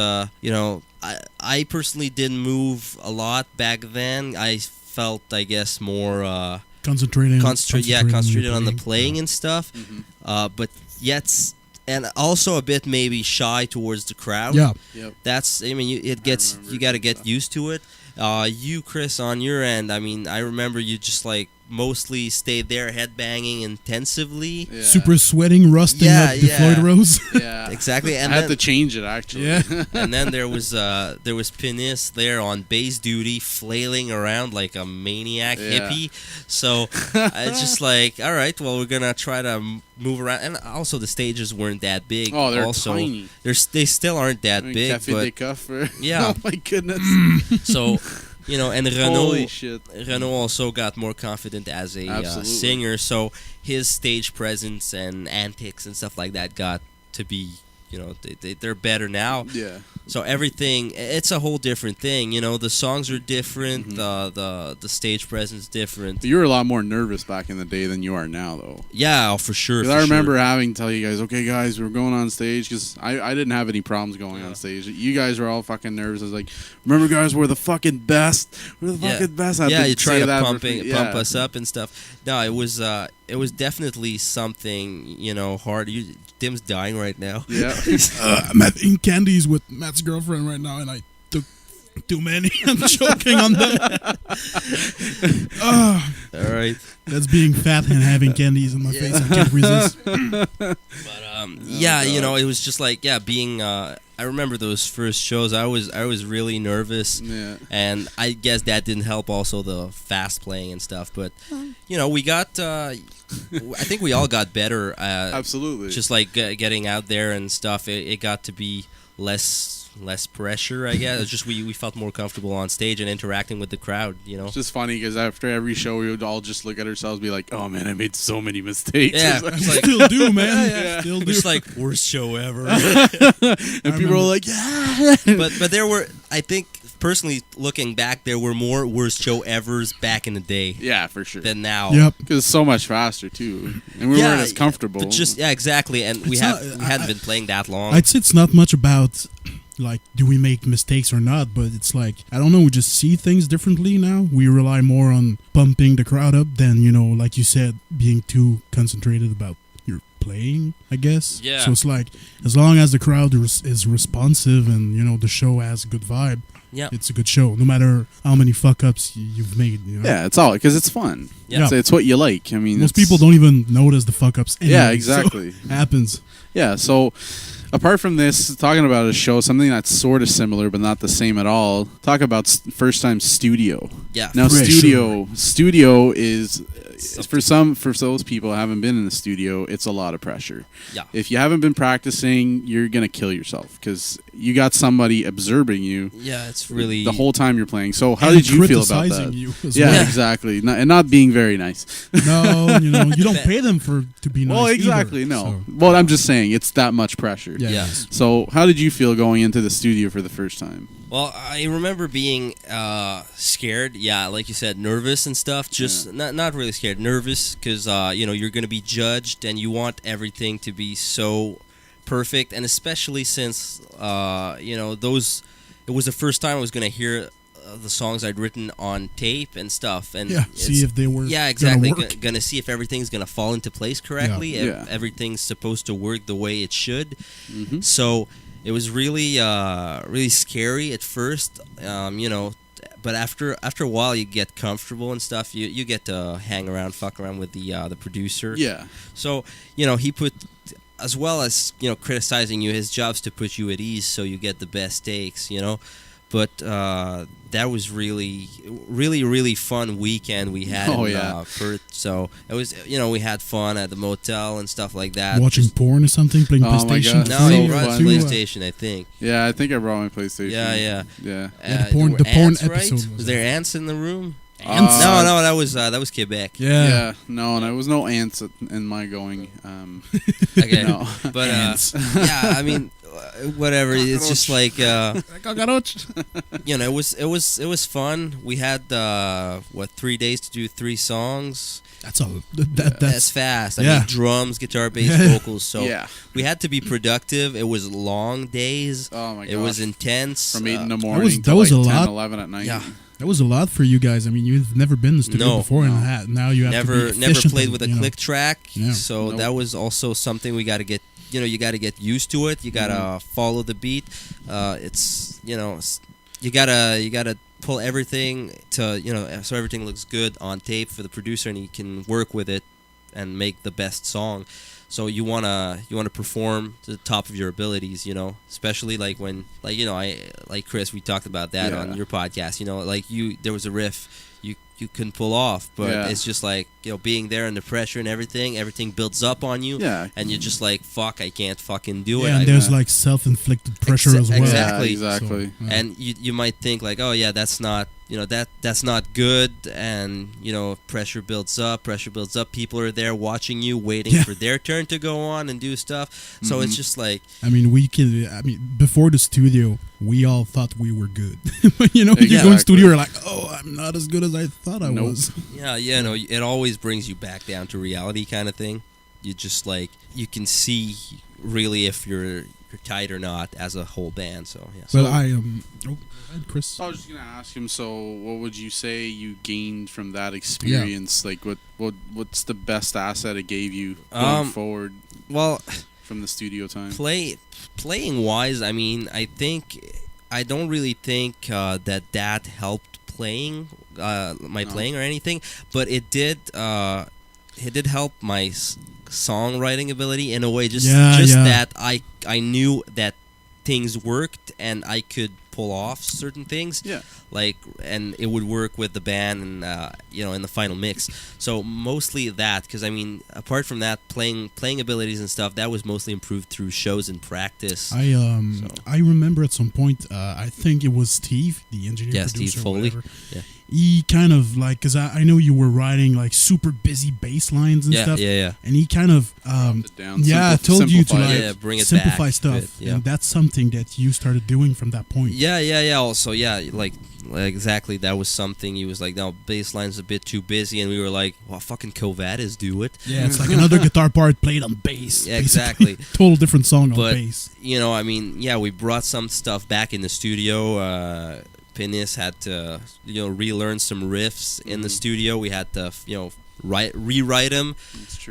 I personally didn't move a lot back then. I felt, I guess, more concentrated on the playing and stuff. Mm-hmm. But yet, and also a bit maybe shy towards the crowd. Yeah. Yep. That's. I mean, you got to get used to it. You, Chris, on your end, I mean, I remember you just like mostly stayed there headbanging intensively. Yeah. Super sweating, rusting up the Floyd Rose. Yeah. Exactly. And I had to change it, actually. Yeah. And then there was Pinis there on bass duty, flailing around like a maniac hippie. So it's just like, all right, well, we're going to try to move around. And also the stages weren't that big. Oh, they're also, tiny. They still aren't that big. Café des Coffres. Yeah. Oh, my goodness. So... and Renaud also got more confident as a singer, so his stage presence and antics and stuff like that got to be, they're better now. Yeah. So everything, it's a whole different thing. The songs are different, the stage presence different. You were a lot more nervous back in the day than you are now, though. Yeah, for sure. Because I remember having to tell you guys, okay, guys, we're going on stage, because I didn't have any problems going on stage. You guys were all fucking nervous. I was like, remember, guys, we're the fucking best. We're the fucking best. You try to pump us up and stuff. No, it was definitely something, hard. Tim's dying right now. Yeah. I'm eating candies with Matt's girlfriend right now, and I took too many. I'm choking on them. All right. That's being fat and having candies in my face. I can't resist. But it was just like being. I remember those first shows. I was really nervous, and I guess that didn't help. Also, the fast playing and stuff. But we got. I think we all got better. Absolutely. Just like getting out there and stuff. It got to be less pressure, I guess. It's just we felt more comfortable on stage and interacting with the crowd, It's just funny because after every show we would all just look at ourselves and be like, oh man, I made so many mistakes. Yeah, still do, man. Yeah. Still do. It's like worst show ever. And people were like, yeah. But there were, I think, personally looking back, there were more worst show evers back in the day. Yeah, for sure. Than now. Yep. Because it's so much faster too, and we weren't as comfortable. But just exactly, and we hadn't been playing that long. I'd say it's not much about like, do we make mistakes or not? But it's like, I don't know, we just see things differently now. We rely more on pumping the crowd up than, like you said, being too concentrated about your playing, I guess. Yeah. So it's like, as long as the crowd is responsive and, the show has a good vibe, it's a good show, no matter how many fuck-ups you've made. Yeah, it's all, because it's fun. Yeah. It's what you like. I mean, most people don't even notice the fuck-ups anyway. Yeah, exactly. So it happens. Yeah, so apart from this, talking about a show, something that's sort of similar but not the same at all, talk about first time studio. Yeah. Now, Sure. studio is, for those people who haven't been in the studio, it's a lot of pressure. Yeah. If you haven't been practicing, you're going to kill yourself because you got somebody observing you. Yeah, it's really... the whole time you're playing. So how And did you feel about criticizing that? you as Yeah, well. exactly. And not being very nice. No, you don't pay them to be nice. Well, exactly. either, No. so. Well, I'm just saying it's that much pressure. Yeah. Yeah. So how did you feel going into the studio for the first time? Well, I remember being scared. Yeah, like you said, nervous and stuff. Just not really scared, nervous because you're going to be judged and you want everything to be so perfect. And especially since it was the first time I was going to hear the songs I'd written on tape and stuff. And see if they were. Yeah, exactly. Gonna work. Gonna see if everything's gonna fall into place correctly. Yeah. If everything's supposed to work the way it should. Mm-hmm. So it was really, really scary at first, but after a while you get comfortable and stuff. You get to hang around, fuck around with the producer. Yeah. So he put, as well as criticizing you, his job's to put you at ease so you get the best takes. But that was really, really, really fun weekend we had in Perth. So it was, we had fun at the motel and stuff like that. Watching porn or something, playing Oh my PlayStation. God. No, So he brought fun. PlayStation, I think. Yeah, I think I brought my PlayStation. Yeah. Yeah. Yeah, There the were porn ants, episode right? was there ants in the room? Ants? No, that was Quebec. Yeah. No, there was no ants in my going. Okay, No. but Ants. yeah, I mean, whatever. It's just like it was fun. We had 3 days to do 3 songs. That's all. That's That's fast. I yeah. mean, drums, guitar, bass, Yeah. vocals. So Yeah. we had to be productive. It was long days. Oh my god. It was intense. From 8 in the that morning was to like a 10, lot. 11 at night. Yeah. That was a lot for you guys. I mean, you've never been in the studio No. before, No. and now you have to be never efficient played and, with a you know. click track. Yeah. So Nope. that was also something we got to get. You got to get used to it. You got to follow the beat. It's you gotta pull everything to so everything looks good on tape for the producer and he can work with it and make the best song. So you wanna perform to the top of your abilities, especially like when I like Chris, we talked about that Yeah. on your podcast. There was a riff you couldn't pull off, but Yeah. it's just like being there and the pressure and everything builds up on you, Yeah. and you're just like fuck, I can't fucking do it. Yeah, and I- there's like self-inflicted pressure as well. Exactly. Yeah, exactly. So, yeah. and you might think like, oh yeah, that's not that's not good, and pressure builds up, people are there watching you, waiting Yeah. for their turn to go on and do stuff. So it's just like, I mean, before the studio, we all thought we were good. But you go in Exactly. studio, you're like, oh, I'm not as good as I thought I Nope. was. it always brings you back down to reality kind of thing. You just like, you can see really if you're tight or not as a whole band. So yeah. Well, Chris. I was just gonna ask him. So, what would you say you gained from that experience? Like, what's the best asset it gave you going forward Well, from the studio time? playing wise, I mean, I don't really think that helped playing playing or anything, but it did help my songwriting ability in a way, just that I knew that things worked and I could pull off certain things. Yeah. And it would work with the band and in the final mix. So mostly that, because I mean, apart from that, playing abilities and stuff, that was mostly improved through shows and practice. I remember at some point, I think it was Steve, the engineer, Yeah, producer, Steve Foley. whatever. Yeah. he kind of like, because I know you were writing like super busy bass lines and stuff. Yeah. And he kind of, told you to like bring it simplify back stuff. yeah. And that's something that you started doing from that point. Yeah. Also, like exactly, that was something. He was like, no, bass line's a bit too busy, and we were like, well, fucking Covadis do it. Yeah, it's like another guitar part played on bass. Yeah, exactly. Total different song on but, bass. You know, I mean, yeah, we brought some stuff back in the studio. Pinis had to, relearn some riffs in the studio. We had to, rewrite them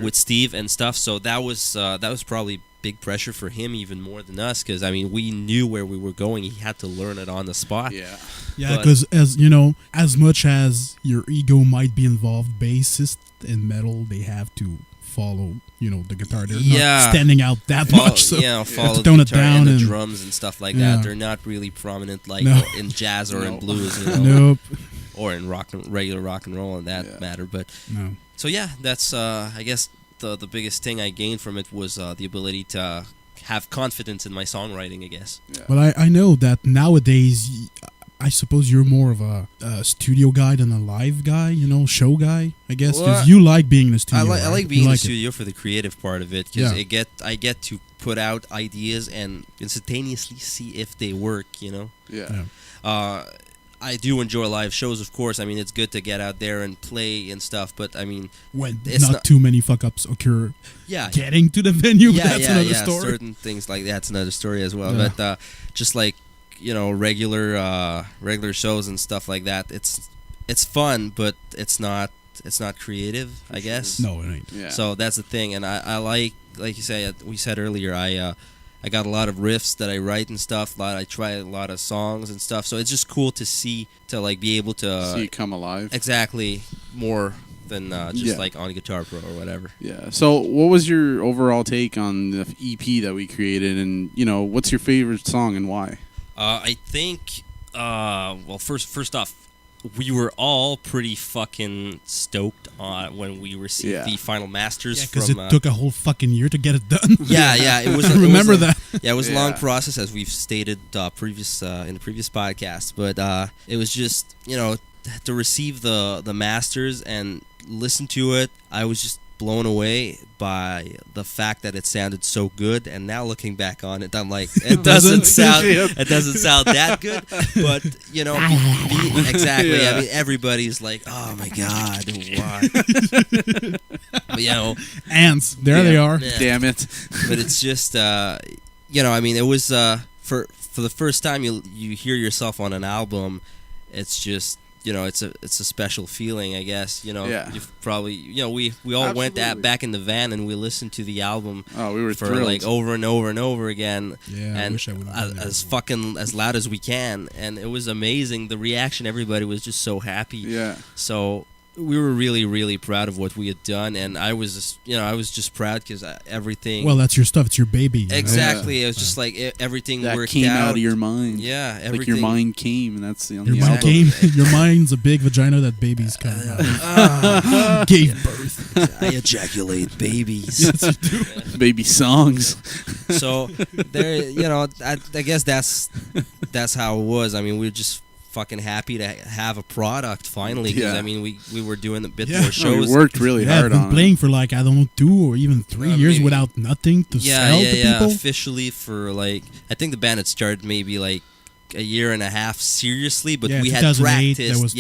with Steve and stuff. So that was probably big pressure for him even more than us, because I mean, we knew where we were going. He had to learn it on the spot. Yeah, because as you know, as much as your ego might be involved, bassists in metal, they have to follow, the guitar. They're not standing out that much. So follow to tone the guitar it down and the drums and stuff like that. They're not really prominent like in jazz or in blues, Nope. or in regular rock and roll in that matter. But so that's I guess the biggest thing I gained from it was the ability to have confidence in my songwriting, I guess. But I know that nowadays, I suppose you're more of a studio guy than a live guy, show guy, I guess, because you like being in the studio. I like being in the studio for the creative part of it, because I get to put out ideas and instantaneously see if they work, I do enjoy live shows, of course. I mean, it's good to get out there and play and stuff, but I mean, when not too many fuck-ups occur getting to the venue, that's another story. Certain things like that's another story as well. But just like, regular shows and stuff like that, it's fun, but it's not creative, I guess. No, it ain't. Yeah. So that's the thing, and I like you say, we said earlier, I got a lot of riffs that I write and stuff. I try a lot of songs and stuff. So it's just cool to see, to like be able to see it come alive. Exactly, more than just like on Guitar Pro or whatever. Yeah. So what was your overall take on the EP that we created, and what's your favorite song and why? I think, well, first off, we were all pretty fucking stoked when we received the final masters. Yeah, because it took a whole fucking year to get it done. Yeah, it was. Remember that? Yeah, it was a long process, as we've stated in the previous podcast. But it was just to receive the masters and listen to it. I was just blown away by the fact that it sounded so good, and now looking back on it, I'm like, it doesn't sound that good, but exactly. I mean, everyme's like, oh my god, why? But ants, they are. Yeah. Damn it! But it's just, I mean, it was for the first time you hear yourself on an album, it's just. It's a special feeling, I guess. You've probably, we all went back in the van and we listened to the album. Oh, we were for thrilled. Like over and over and over again. Yeah, and I wish I would have as fucking as loud as we can, and it was amazing. The reaction, everybody was just so happy. Yeah. So we were really, really proud of what we had done, and I was just proud because everything. Well, that's your stuff. It's your baby. Exactly. It was just like everything that worked came out of your mind. Yeah, everything. Like your mind came, and that's the your mind came. Your mind's a big vagina that babies come out. Gave birth. I ejaculate babies. Yes, you do. Baby songs. So there, I guess that's how it was. I mean, we were just fucking happy to have a product finally, because I mean we were doing a bit more shows. We worked really hard on it. I've been playing for like, I don't know, 2 or even 3 years without nothing to sell to people. Officially for like, I think the band had started maybe like a year and a half seriously, but we had practiced.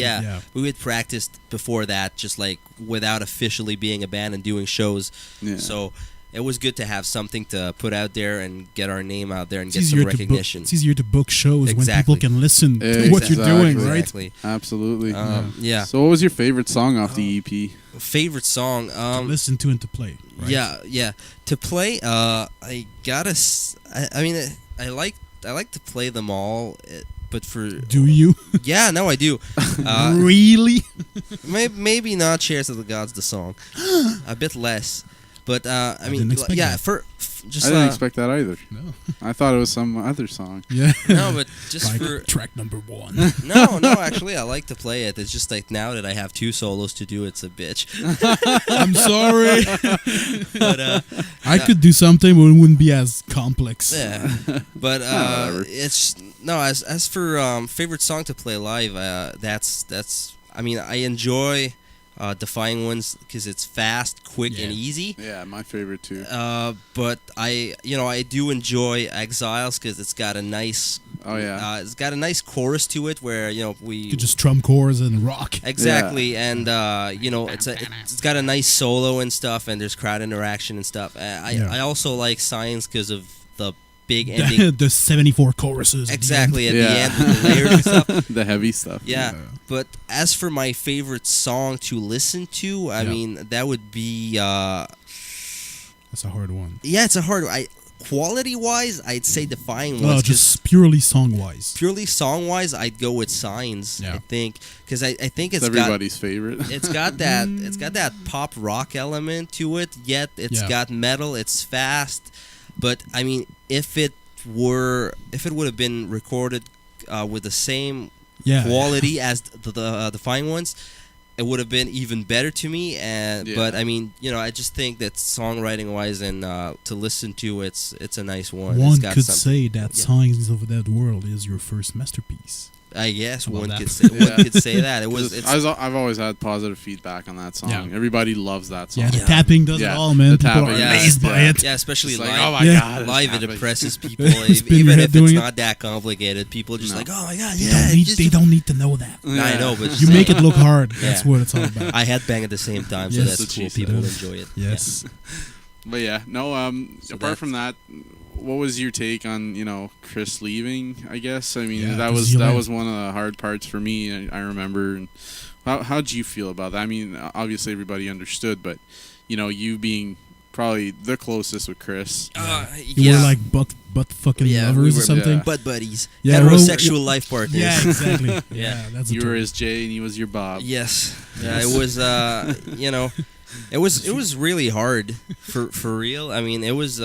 We had practiced before that, just like without officially being a band and doing shows. Yeah. So it was good to have something to put out there and get our name out there and get some recognition. It's easier to book shows when people can listen to what you're doing, right? Exactly. Absolutely. Yeah. So what was your favorite song off the EP? Favorite song? To listen to and to play. Right? Yeah. To play, I gotta. I mean, I like to play them all. But for do you? Yeah, no, I do. Really? Maybe not "Cheers to the Gods," the song. A bit less. But I mean, yeah, just I didn't expect that either. No, I thought it was some other song. Yeah, no, but just like for track number 1. No, actually, I like to play it. It's just like now that I have 2 solos to do, it's a bitch. I'm sorry, but I could do something, but it wouldn't be as complex. Yeah, but it's no. As for favorite song to play live, that's. I mean, I enjoy Defying Winds because it's fast, quick, and easy. Yeah, my favorite too. But I do enjoy Exiles because it's got a nice. Oh yeah. It's got a nice chorus to it where we You could just drum chorus and rock. exactly, and it's got a nice solo and stuff, and there's crowd interaction and stuff. I also like Signs because of the big ending. The 74 choruses. Exactly, at the end with the layers and stuff. The heavy stuff. Yeah. But as for my favorite song to listen to, I mean, that would be... That's a hard one. Yeah, it's a hard one. Quality-wise, I'd say Defying No, Winds. just purely song-wise. Purely song-wise, I'd go with Signs, I think. Because I think it's everybody's favorite. It's got that pop rock element to it, yet it's got metal, it's fast. But, I mean, if it would have been recorded with the same quality as the Defying Ones, it would have been even better to me. But I mean, I just think that songwriting wise and to listen to, it's a nice one. One could say that Signs of That World is your first masterpiece. I guess one could say that. I've always had positive feedback on that song. Yeah. Everybody loves that song. Yeah, the tapping does it all, man. People are amazed by it. Yeah, especially live. Like, oh my God, live it impresses people. Even if it's not that complicated, people are just like, oh my God, they don't need to know that. I know, but you make it look hard. That's what it's all about. I headbang at the same time, so that's cool. People enjoy it. Yes. But yeah, no. Apart from that, what was your take on Chris leaving? I guess that was one of the hard parts for me. I remember. And how'd you feel about that? I mean, obviously everybody understood, but you being probably the closest with Chris. You were like butt fucking lovers or something. Butt buddies. Heterosexual life partners. Yeah, exactly. That's you were his Jay and he was your Bob. Yes. Yeah, it was. It was really hard for real. I mean, it was.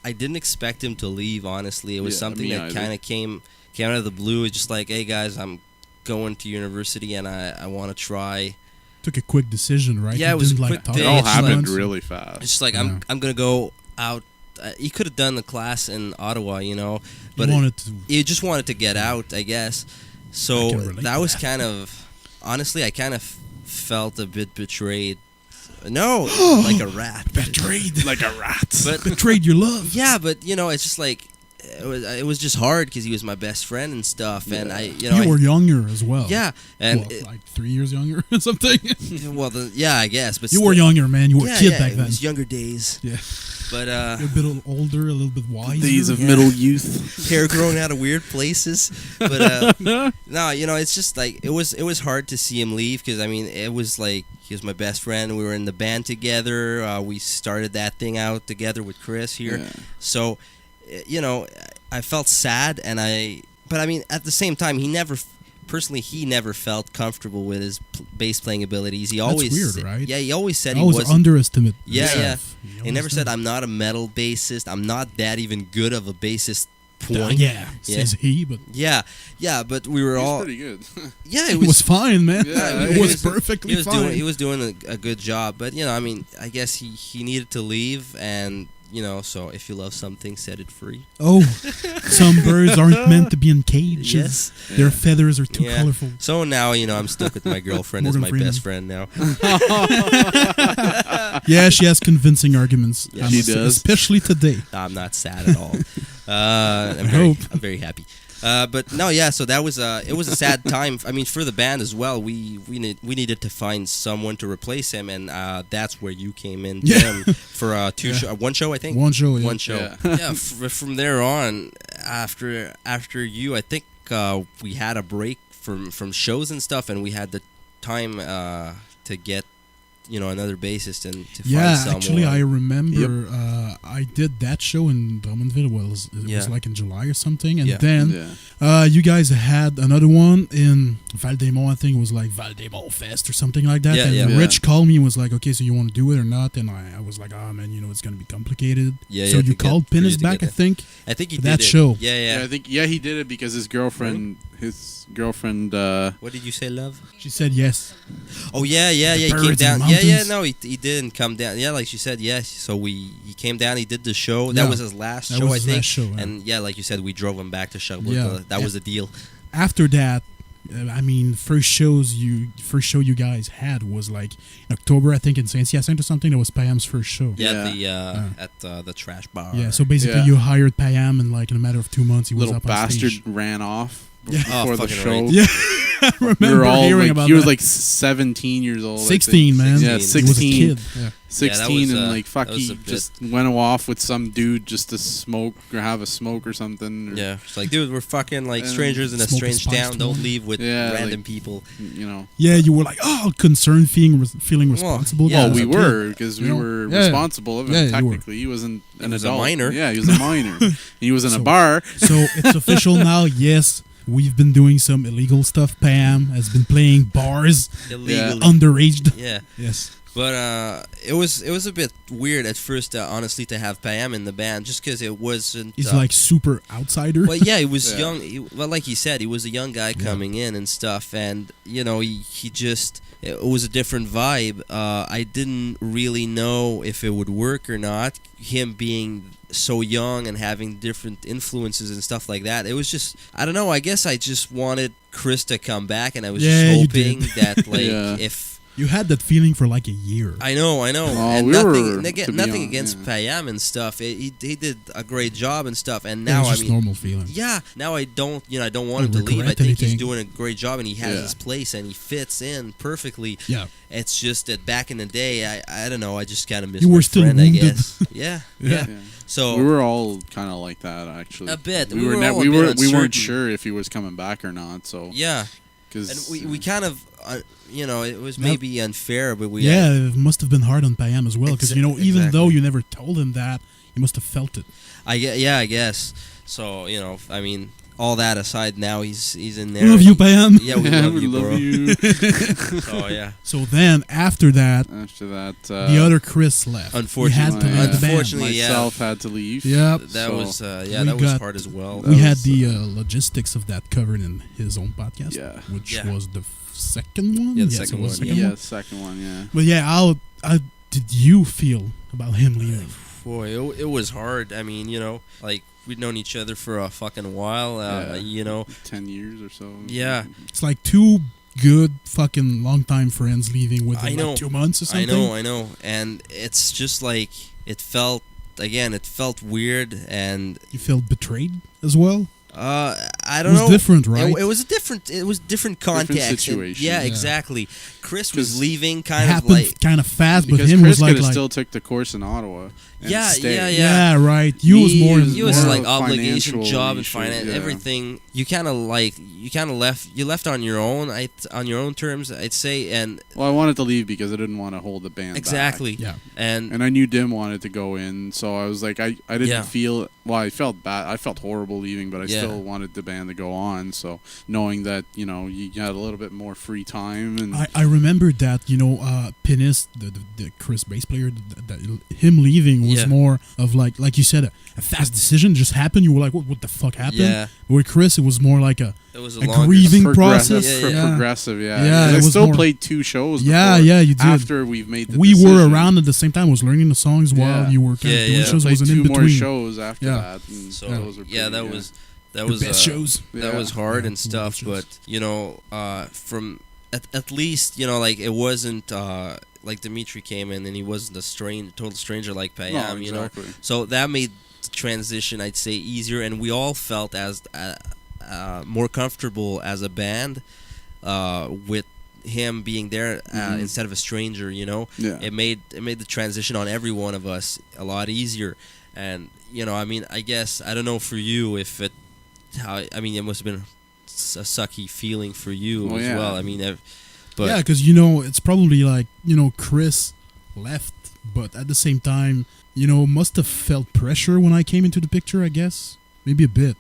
I didn't expect him to leave. Honestly, it was something that kind of came out of the blue. It's just like, hey guys, I'm going to university and I want to try. Took a quick decision, right? Yeah, it was a quick thing. It all happened really fast. It's just like I'm gonna go out. He could have done the class in Ottawa, but he just wanted to get out, I guess. So that was kind of, honestly, I kind of felt a bit betrayed. No, like a rat. Betrayed. Like a rat. But betrayed your love. Yeah, but it's just like it was just hard because he was my best friend and stuff, and you were younger as well. Yeah, and like 3 years younger or something. Well, I guess, but you were younger, man. You were a kid back then. It was younger days. Yeah, but a bit older, a little bit wiser. Days of middle youth, hair growing out of weird places. But no, it's just like it was hard to see him leave because I mean it was like he was my best friend. We were in the band together. We started that thing out together with Chris here. So, I felt sad, but I mean at the same time he never felt comfortable with his bass playing abilities. He always That's weird, right? Yeah, he always said he was underestimate. Yeah. He never said I'm not a metal bassist. I'm not that even good of a bassist. Point. Says he, but but we were all pretty good. Yeah, it was fine, man. Yeah, it was perfectly fine. He was doing a good job, but I mean, I guess he needed to leave, and so if you love something, set it free. Oh, some birds aren't meant to be in cages. Yes. Their feathers are too colorful. So now I'm stuck with my girlfriend as my best friend now. Yeah, she has convincing arguments. Yeah, she does, especially today. I'm not sad at all. I'm very happy. But no, so that was it was a sad time. I mean, for the band as well. We needed to find someone to replace him, and that's where you came in, Jim, for one show, I think. One show. Yeah. From there on, after you, I think we had a break from shows and stuff, and we had the time to get another bassist and to find someone. Actually, I remember I did that show in Drummondville. It was like in July or something, and then you guys had another one in Val-des-Monts. I think it was like Val-des-Monts Fest or something like that. And Rich called me and was like, "Okay, so you want to do it or not?" And I was like, "Ah, man, it's gonna be complicated." So you called Pinnis back, I think. I think he did that show. Yeah. I think he did it because his girlfriend. What did you say, love? She said yes. Oh yeah. He came down. No, he didn't come down. Yeah, like she said, yes. So he came down. He did the show. That was his last show, I think. Last show, and like you said, we drove him back to Sherbrooke. That was the deal. After that, first show you guys had was like in October, I think, in Saint-Hyacinthe or something. That was Payam's first show. At the trash bar. Yeah, so basically you hired Payam, and like in a matter of 2 months he was up on stage. Little bastard ran off Yeah. before the show. Right. Yeah, I remember We were all hearing like, about he was that. like 17 years old. 16, man. Yeah, 16. He was a 16. kid. Yeah. 16 that was, and like fuck, that was he a bit- just went off with some dude just to smoke or have a smoke or something. Or, Yeah, it's like, dude, we're fucking like And strangers in a smoke a strange spice town. to Don't one. leave with Yeah, random like- people. you know. Yeah, you were like, feeling responsible. yeah, Well, we as a kid. were because we You know? were Yeah. responsible of him. Yeah, you were. Technically, he wasn't an was a adult. minor. Yeah, he was a minor. He was in a So- bar. So it's official now. Yes, we've been doing some illegal stuff. Pam has been playing bars, Illegally. underaged. Yeah. Yes. But it was a bit weird at first, honestly, to have Payam in the band, just because it wasn't. He's like super outsider. Well, yeah, he was Yeah. young. Well, like he said, he was a young guy coming in and stuff, and he just. It was a different vibe. I didn't really know if it would work or not. Him being so young and having different influences and stuff like that. It was just, I don't know. I guess I just wanted Chris to come back, and I was Yeah, you just hoping did. that, like, Yeah. if. You had that feeling for like a year. I know, Oh, and we nothing, were, again, to be nothing honest, against yeah. Payam and stuff. He did a great job and stuff. And It now, was I just mean, normal feeling. yeah, now I don't want him to leave. I regret think he's anything. doing a great job, and he has Yeah. his place, and he fits in perfectly. Yeah. It's just that back in the day, I don't know, I just kind of miss You my were still friend, I wounded. guess. Yeah, Yeah. yeah. Yeah. So We were all kind of like that, actually. A bit. We We were. were all a we bit weren't uncertain. sure if he was coming back or not. So yeah, because and we kind of, it was That- maybe unfair, but we Yeah, it must have been hard on Payam as well, because even Exactly. though you never told him that, he must have felt it. I guess. So I mean, all that aside, now he's in there. We love you, Payam. Yeah, we love you, bro. you. So yeah. So then, after that, After that, the other Chris left. Unfortunately- we had to leave the band. Unfortunately, yeah. myself had to leave. Yep. That So- was we that was got- hard as well. That We had was, the logistics of that covered in his own podcast, Yeah. which Yeah. was the second one. Yeah, the Yes, second it was one, the Yeah, second one. Yeah. But yeah, how did you feel about him leaving? Boy, it was hard. I mean, like we'd known each other for a fucking while. Yeah. 10 years or so. Yeah. It's like two good fucking longtime friends leaving within I know. like 2 months or something. I know, and it's just like it felt weird, and You felt betrayed as well. I It don't was know. different, right? It was different context. and- situation. yeah, Yeah. exactly. Chris was 'Cause leaving It kind of happened like. kind of fast, but Because him Chris was like, could have still took the course in Ottawa. And Yeah, stayed. yeah. right. You was more. It was more like of a obligation, financial job, and issue, finance, yeah. everything. You kind of left on your own. On your own terms, I'd say, and Well, I wanted to leave because I didn't want to hold the band exactly. back. Yeah. And And I knew Dim wanted to go in, so I was like, I didn't Yeah. feel. Well, I felt bad. I felt horrible leaving, but I Yeah. still wanted the band to go on. So knowing that you had a little bit more free time and I remember that Pinnis, the Chris bass player, that him leaving was Yeah. more of like you said, a fast decision just happened. You were like, what the fuck happened? yeah, With Chris, it was more like a it was a longer- grieving progressive, process. Yeah, progressive. Yeah, Yeah, 'Cause it I was still more- played 2 shows. Yeah, before, yeah, you did. After we've made the We were decision. around at the same time. I was learning the songs while Yeah. you were kind Yeah, of doing yeah. shows. It Played was an 2 in more between. shows after Yeah. that. And So those were yeah, pretty, that The was best shows. that Yeah. was hard Yeah, and stuff, the best but from at least like it wasn't like Dimitri came in and he wasn't a total stranger like Payam, No, exactly. so that made the transition, I'd say, easier, and we all felt as more comfortable as a band with him being there Mhm. instead of a stranger. Yeah. It made the transition on every one of us a lot easier. And I mean, I guess I don't know for you if it it must have been a sucky feeling for you Well, as yeah. well. I mean, but Yeah, because it's probably like Chris left, but at the same time, must have felt pressure when I came into the picture. I guess maybe a bit.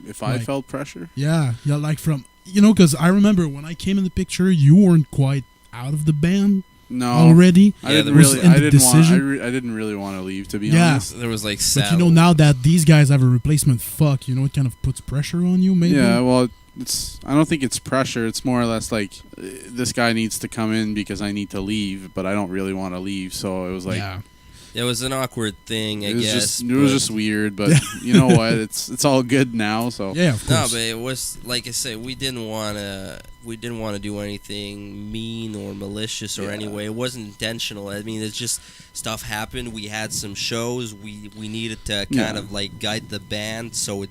If I like- felt pressure, Yeah, like from because I remember when I came in the picture, you weren't quite out of the band no. already. I Yeah, didn't there was- really. in I the didn't want. decision. I didn't really want to leave, to be Yeah. honest. there was like But now that these guys have a replacement, it kind of puts pressure on you. Maybe. Yeah. Well, I don't think it's pressure. It's more or less like this guy needs to come in because I need to leave, but I don't really want to leave. So it was like, yeah. It was an awkward thing, I guess. It was just weird, but you know what? It's all good now. So yeah, of course. No, but it was like I said, we didn't want to do anything mean or malicious or anyway. It wasn't intentional. I mean, it's just stuff happened. We had some shows. We needed to kind of like guide the band so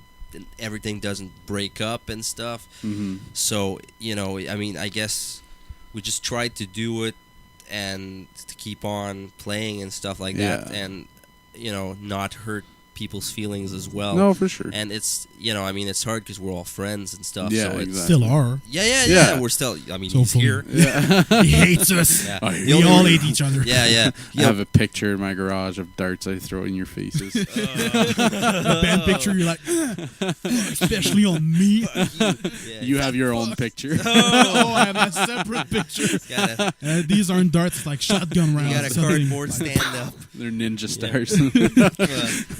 everything doesn't break up and stuff. Mm-hmm. So I mean, I guess we just tried to do it and to keep on playing and stuff like that, and not hurt people's feelings as well. No, for sure. And it's I mean, it's hard because we're all friends and stuff. Yeah, so it's exactly. Still are. Yeah. We're still. I mean, he's here. Yeah. He hates us. Yeah. We all hate each other. Yeah. I have a picture in my garage of darts I throw in your faces. A band picture, you're like, especially on me. You have your own picture. Oh, I have a separate picture. These aren't darts, it's like shotgun rounds. You got a something cardboard like stand up. They're ninja stars.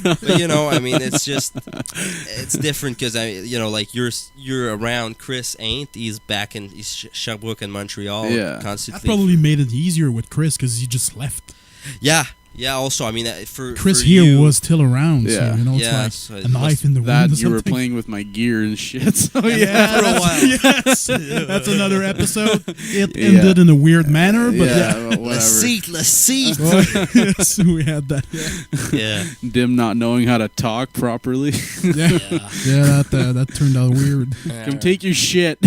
But I mean, it's just it's different because like you're around. Chris ain't. He's back in Sherbrooke and Montreal constantly. That probably made it easier with Chris because he just left. Yeah. Also, I mean, for Chris for here you, was still around. Yeah. So, it's like so a knife in the That wind or you were something. playing with my gear and shit. So for a while. Yes, that's another episode. It ended in a weird manner, but whatever. Let's seat. yes, we had that. Yeah. Dim not knowing how to talk properly. That turned out weird. Come take your shit.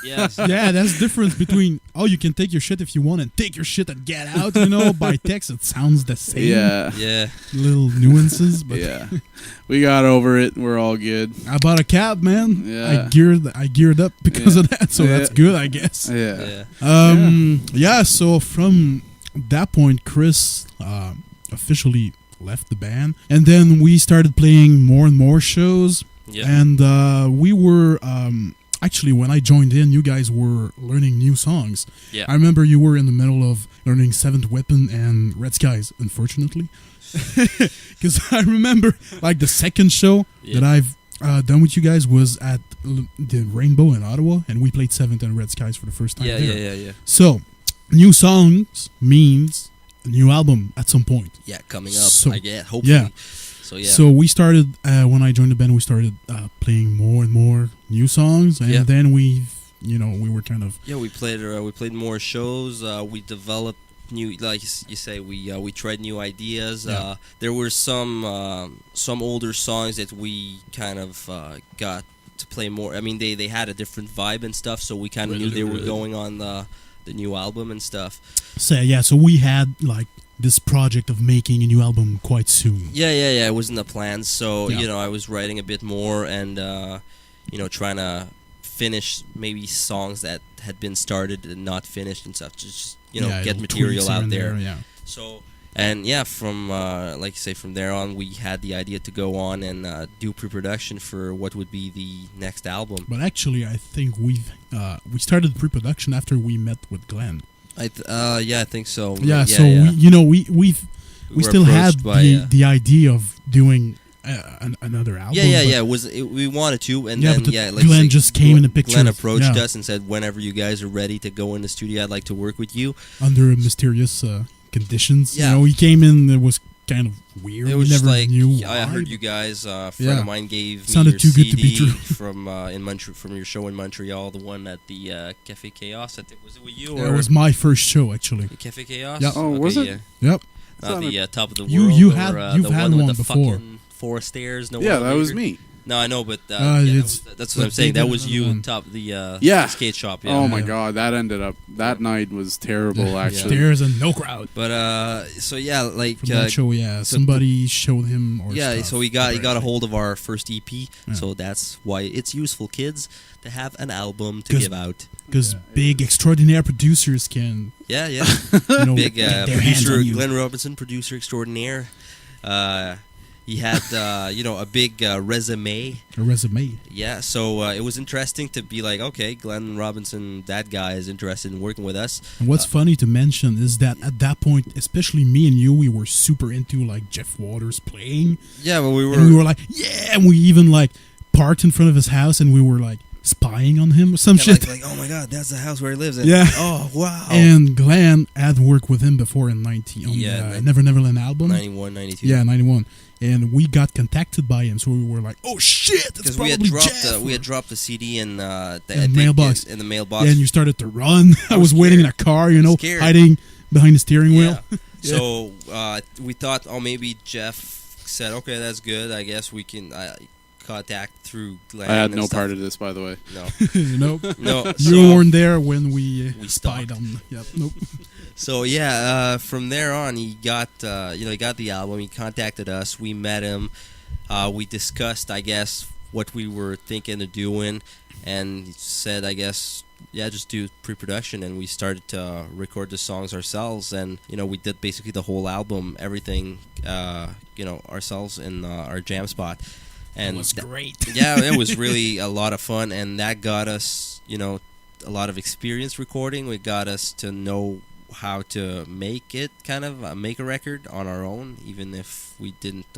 Yes. Yeah, that's the difference between you can take your shit if you want and take your shit and get out. By text it sounds the same. Yeah. Little nuances, but we got over it. We're all good. I bought a cab, man. Yeah. I geared up because of that, so that's good, I guess. Yeah. So from that point, Chris officially left the band, and then we started playing more and more shows. Yeah. And we were actually, when I joined in, you guys were learning new songs. Yeah. I remember you were in the middle of learning Seventh Weapon and Red Skies, unfortunately. Because I remember, like, the second show that I've done with you guys was at the Rainbow in Ottawa, and we played Seventh and Red Skies for the first time there. Yeah. So, new songs means a new album at some point. Yeah, coming up, So, I guess, hopefully. Yeah. So we started, when I joined the band, we started playing more and more new songs, and then we were kind of... Yeah, we played more shows, we developed new, like you say, we tried new ideas. There were some older songs that we kind of got to play more. I mean, they had a different vibe and stuff, so we kind of knew they were going on the new album and stuff. So we had, like, this project of making a new album quite soon. Yeah. It was in the plans. So I was writing a bit more and trying to finish maybe songs that had been started and not finished and stuff. Just get material out there. So from like you say, from there on, we had the idea to go on and do pre-production for what would be the next album. But actually, I think we started pre-production after we met with Glen. I think so. We still had the idea of doing another album. We wanted to, and then like Glen just came in the picture. Glen approached us and said, "Whenever you guys are ready to go in the studio, I'd like to work with you." Under mysterious conditions. Yeah. He came in. It was kind of weird. It was we never like knew. I heard you guys. A friend of mine gave Sounded me too your good to be CD true. from your show in Montreal, the one at the Café Chaos. I think was it with you? It was my first show, actually. The Café Chaos. Yeah. Oh, was it? Yeah. Yep. Not the top of the world. You've or, had the one with the before. fucking 4 stairs. No. Yeah, that was me. No, I know, but that's what I'm they saying. That did was another you one. on top of the skate shop. Yeah. Oh my god, that night was terrible. Actually, Stairs and no crowd. But like From that show, somebody showed him. Or stuff. So he got a hold of our first EP. Yeah. So that's why it's useful, kids, to have an album to give out. Because big, extraordinary producers can. Yeah. Big producer, Glen Robinson, producer extraordinaire. He had, a big resume. A resume. Yeah, so it was interesting to be like, okay, Glen Robinson, that guy is interested in working with us. And what's funny to mention is that at that point, especially me and you, we were super into, like, Jeff Waters playing. Yeah, but we were... And we were like, yeah! And we even, like, parked in front of his house and we were like, spying on him or some shit. Like, oh my god, that's the house where he lives in. Yeah. Oh wow. And Glen had worked with him before in Never Neverland album. 91, 92. Yeah, 91. And we got contacted by him, so we were like, "Oh shit!" Because we had dropped the CD in the mailbox. In the mailbox. Yeah, and you started to run. I was waiting in a car, hiding behind the steering wheel. So we thought, maybe Jeff said, "Okay, that's good. I guess we can contact through Glen." I had no part of this, by the way. No, nope. No. You weren't there when we spied on. Yep. Nope. So from there on, he got he got the album. He contacted us. We met him. We discussed, I guess, what we were thinking of doing, and he said, I guess, just do pre-production, and we started to record the songs ourselves, and we did basically the whole album, everything, ourselves in our jam spot. And it was great. It was really a lot of fun, and that got us, a lot of experience recording. It got us to know how to make a record on our own, even if we didn't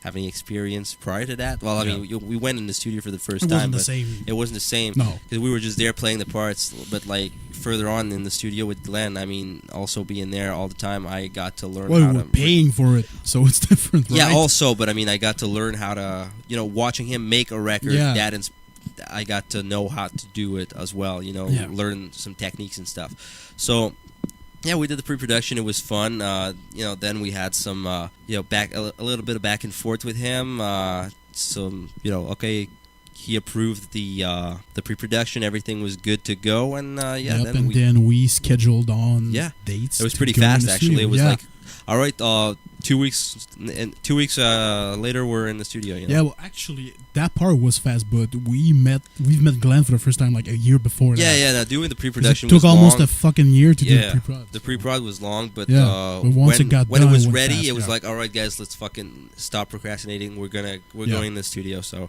have any experience prior to that. Well, I mean, we went in the studio for the first time, but it wasn't the same. No, because we were just there playing the parts. But like further on in the studio with Glen, I mean, also being there all the time, I got to learn. Well, we're paying for it, so it's different, right? Yeah, also, but I mean, I got to learn how to, watching him make a record. Yeah. I got to know how to do it as well. Learn some techniques and stuff. So. Yeah, we did the pre-production. It was fun. Then we had some, back a little bit of back and forth with him. He approved the pre-production. Everything was good to go, and then we scheduled on dates. It was pretty fast, actually. It was like, all right, 2 weeks, and 2 weeks later, we're in the studio. Yeah, well, actually, that part was fast, but we've met Glen for the first time like a year before. No, doing the pre-production took was almost long. a fucking year to do the pre-prod. The pre-prod was long, but once it got when done, it was went ready, fast, it was like, all right, guys, let's fucking stop procrastinating. We're going in the studio. So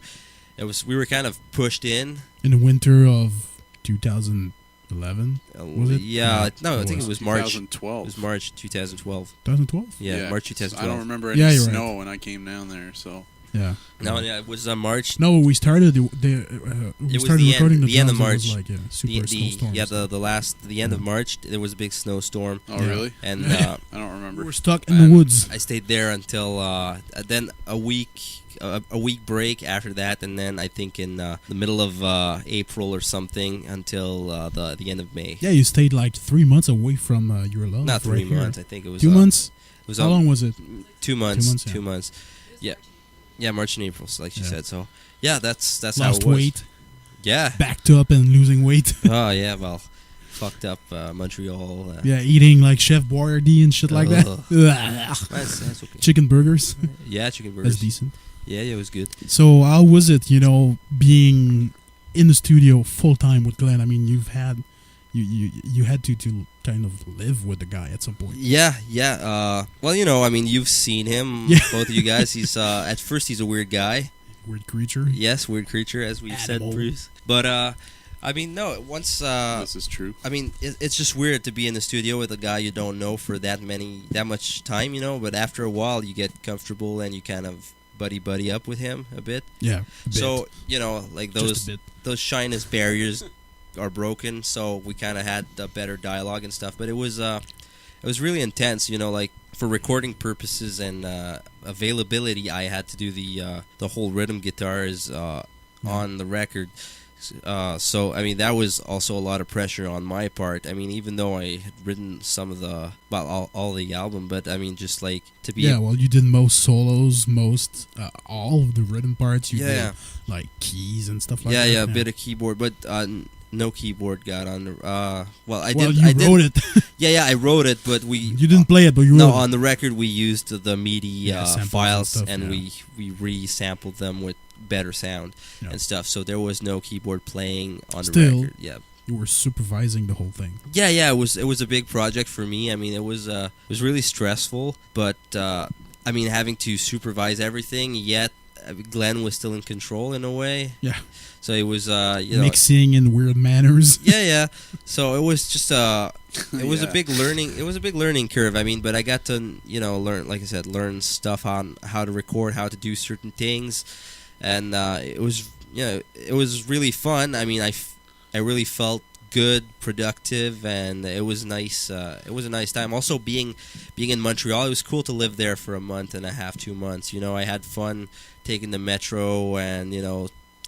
we were kind of pushed in the winter of 2011. Was it? Yeah, no, I think it was March. 2012. It was March 2012. 2012? Yeah, March 2012. I don't remember any snow when I came down there, so. Yeah. No, it was March. No, we started recording the end of March. It was like super snowstorm. Yeah, the end of March, there was a big snowstorm. Oh, really? And I don't remember. We were stuck in the woods. I stayed there until then a week break after that, and then I think in the middle of April or something until the end of May. Yeah, you stayed like 3 months away from your love. Not 3 months. I think it was 2 months. It was how long was it? 2 months. 2 months. Yeah. Yeah, March and April, like she said. So, yeah, that's Lost how it was. Weight. Yeah. Backed up and losing weight. Oh, yeah, well, fucked up Montreal. Eating like Chef Boyardee and shit like that. That's okay. Chicken burgers. Yeah, chicken burgers. That's decent. Yeah, it was good. So, how was it, being in the studio full time with Glen? I mean, you had to kind of live with the guy at some point. Yeah. Well, I mean, you've seen him, both of you guys. He's at first he's a weird guy. Weird creature. Yes, weird creature, as we've said, Bruce. But I mean, no. Once this is true. I mean, it's just weird to be in the studio with a guy you don't know for that much time, But after a while, you get comfortable and you kind of buddy up with him a bit. Yeah. So like those shyness barriers are broken, so we kind of had a better dialogue and stuff. But it was really intense, like for recording purposes and availability. I had to do the whole rhythm guitars on the record. So I mean, that was also a lot of pressure on my part. I mean, even though I had written some of all the album, but I mean, just like to be well, you did most solos, all of the rhythm parts. You did like keys and stuff like that. Yeah, a bit of keyboard, but no keyboard got on the. I wrote it. I wrote it, but you didn't play it, but you wrote it. On the record we used the MIDI files and we re-sampled them with better sound and stuff. So there was no keyboard playing on the record. Yeah, you were supervising the whole thing. Yeah. It was a big project for me. I mean, it was really stressful, but I mean, having to supervise everything, yet Glen was still in control in a way. Yeah. So it was, mixing in weird manners. Yeah. So it was just it was a big learning. It was a big learning curve. I mean, but I got to learn, like I said, learn stuff on how to record, how to do certain things, and it was it was really fun. I mean, I really felt good, productive, and it was nice. It was a nice time. Also, being in Montreal, it was cool to live there for a month and a half, 2 months. I had fun taking the metro and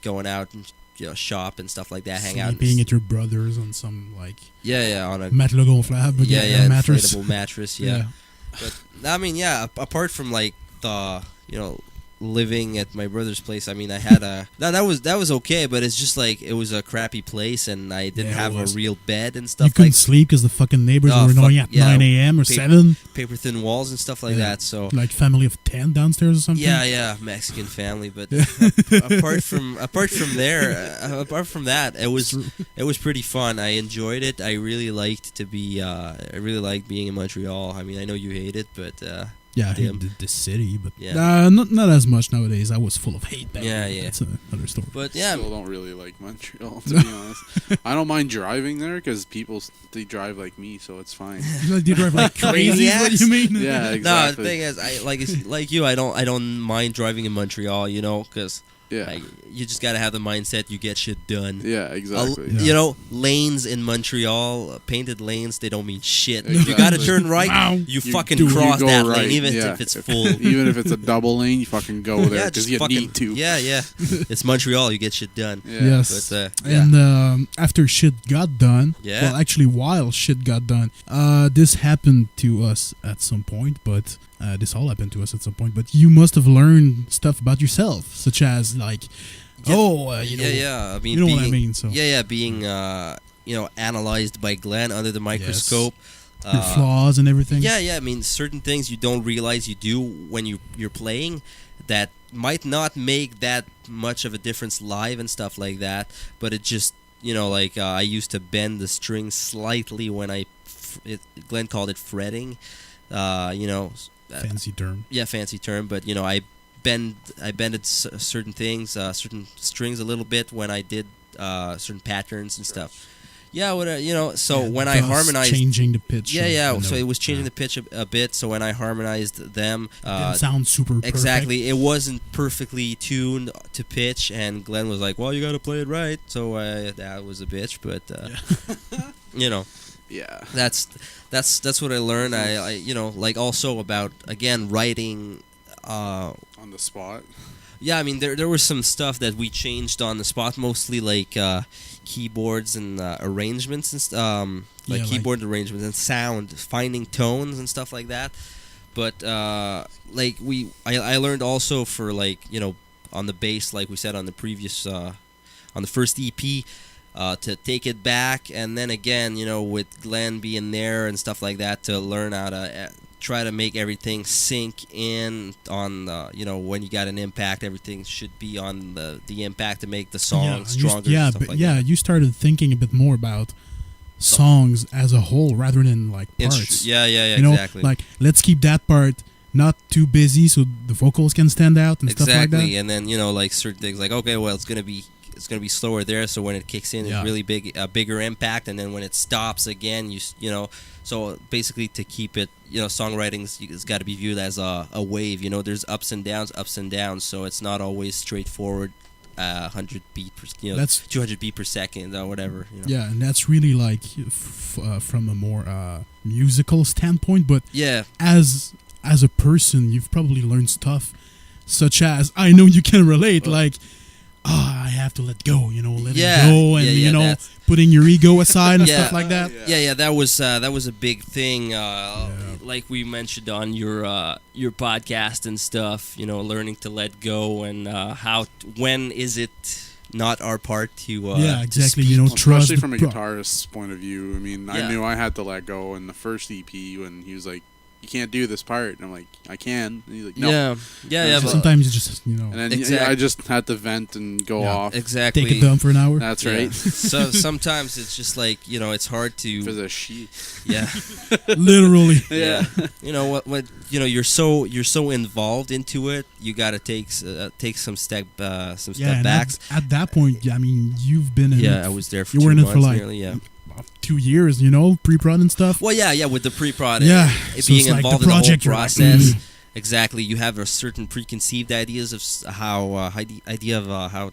going out and shop and stuff like that, hang out. Being at your brother's on some on a matelas gonflable, mattress. Inflatable mattress, yeah. But I mean, apart from the living at my brother's place, I mean, I had that was okay, but it's just it was a crappy place, and I didn't have a real bed and stuff. You couldn't sleep because the fucking neighbors were annoying at 9 a.m. or 7. Paper thin walls and stuff like that. So family of 10 downstairs or something. Yeah, Mexican family. But apart from that, it was pretty fun. I enjoyed it. I really liked being in Montreal. I mean, I know you hate it, but. Yeah, I hate the city, but not as much nowadays. I was full of hate back then. Yeah. That's another story. But I still don't really like Montreal, to be honest. I don't mind driving there because they drive like me, so it's fine. They drive like crazy. What do you mean? Yeah, exactly. No, the thing is, like you, I don't mind driving in Montreal, because. Yeah, you just gotta have the mindset you get shit done. Yeah, exactly. Lanes in Montreal, painted lanes, they don't mean shit. Exactly. You gotta turn right, you fucking cross that lane, even if it's full. Even if it's a double lane, you fucking go there because you need to. Yeah. It's Montreal, you get shit done. Yeah. Yes. But, and after shit got done, well, actually, while shit got done, this happened to us at some point, but. This all happened to us at some point, but you must have learned stuff about yourself, such as I mean, you know what I mean. So being analyzed by Glen under the microscope, your flaws and everything. I mean, certain things you don't realize you do when you're playing that might not make that much of a difference live and stuff like that, but it just I used to bend the string slightly when Glen called it fretting, fancy term. Yeah, fancy term. But I bended certain things, certain strings a little bit when I did certain patterns and stuff. Yeah, so when I harmonized, changing the pitch. Yeah. So it was changing the pitch a bit. So when I harmonized them, it didn't sound super perfect. Exactly. It wasn't perfectly tuned to pitch, and Glen was like, "Well, you got to play it right." So that was a bitch, but Yeah, that's what I learned. I also about again writing on the spot. Yeah, I mean there was some stuff that we changed on the spot, mostly keyboards and arrangements and keyboard arrangements and sound, finding tones and stuff like that. But I learned also for on the bass, like we said on the previous on the first EP. To take it back, and then again, with Glen being there and stuff like that, to learn how to try to make everything sink in on, when you got an impact, everything should be on the impact to make the song stronger. You started thinking a bit more about songs as a whole rather than parts. Exactly. Let's keep that part not too busy so the vocals can stand out and stuff like that. Exactly, and then certain things okay, well, it's gonna be slower there, so when it kicks in, it's really bigger impact, and then when it stops again, so basically to keep it, songwriting's got to be viewed as a wave. There's ups and downs, so it's not always straightforward. 100 beat per, that's 200 beat per second or whatever. Yeah, and that's really from a more musical standpoint, but as a person, you've probably learned stuff such as, I know you can relate, I have to let go, let it go, and putting your ego aside and stuff like that. That was a big thing. Like we mentioned on your podcast and stuff, learning to let go and when is it not our part to exactly. Trust, especially from a guitarist guitarist's point of view. I mean, I knew I had to let go in the first EP when he was like, "You can't do this part," and I'm like, "I can." And he's like, "No." Yeah. Sometimes you just, And then I just had to vent and go off. Exactly. Take a dump for an hour. That's right. So sometimes it's just it's hard to. For the sheet. Yeah. Literally. Yeah. What you're so involved into it. You got to take some step backs. At that point, I mean, you've been in. Yeah, I was there for 2 months nearly. 2 years, pre-prod and stuff. Well, with the pre-prod, it being involved in the whole process, Exactly. You have a certain preconceived ideas of how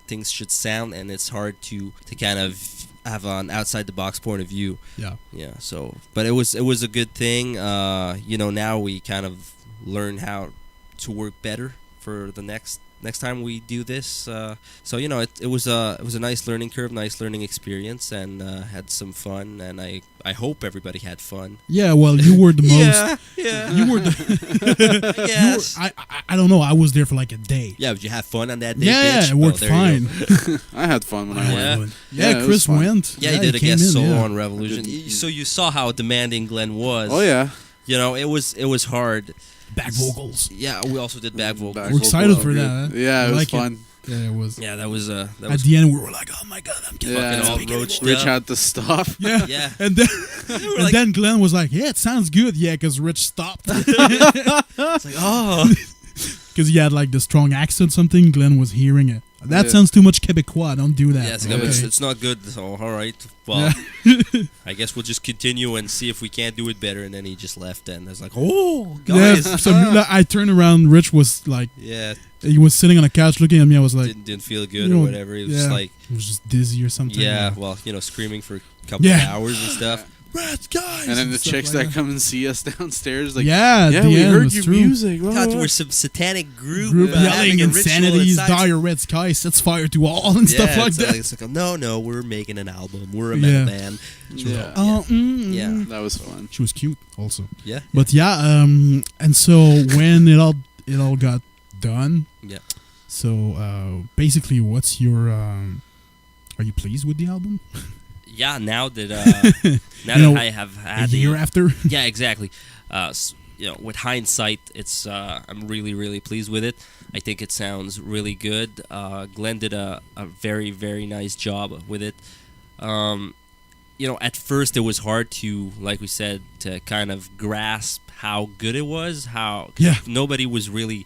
things should sound, and it's hard to kind of have an outside the box point of view. Yeah. Yeah. So, but it was a good thing. Now we kind of learn how to work better for the next time we do this. So it was a nice learning curve, nice learning experience, and had some fun. And I hope everybody had fun. Yeah, well, you were the most. Yeah. You were the. Yes. I don't know. I was there for like a day. Yeah, but you have fun on that day. Yeah, bitch? it worked There you fine. I had fun when I went. Yeah, Chris went. Yeah, he did a guest solo yeah. on Revolution. So you saw how demanding Glen was. Oh yeah. It was hard. Back vocals. Yeah, we also did back vocals. We're excited for that. Huh? Yeah, it was like fun. Yeah, it was. Yeah, that was. At the end, we were like, "Oh my god, I'm getting fucking all roached Rich up. had to stop. Yeah, Yeah. And then Glenn was like, "Yeah, it sounds good." Yeah, because Rich stopped. It's like, oh, because he had like the strong accent, something. Glenn was hearing it. That sounds too much Quebecois. Don't do that. yeah, it's not good. So all right, well, I guess we'll just continue and see if we can't do it better. And then he just left, and I was like, oh, guys. Yeah, so I turned around. Rich was like, Yeah, he was sitting on a couch looking at me. I was like, didn't feel good or whatever. He was just like, he was just dizzy or something. yeah, well, screaming for a couple of hours and stuff. Rats, guys. And then the stuff chicks like that come and see us downstairs, like, yeah, we heard was your true. music. Thought there was some satanic group Yelling having a ritual insanities, inside. dire red sky sets fire to all and stuff like that. It's like, no, we're making an album. We're a metal band. Yeah. Yeah. That was fun. She was cute, also. Yeah. But and so when it all got done. Yeah. So basically, what's your? Are you pleased with the album? Yeah. Now that that I have had a year after. Yeah, exactly. With hindsight, it's I'm really, really pleased with it. I think it sounds really good. Glen did a very, very nice job with it. At first it was hard to, like we said, to kind of grasp how good it was. Nobody was really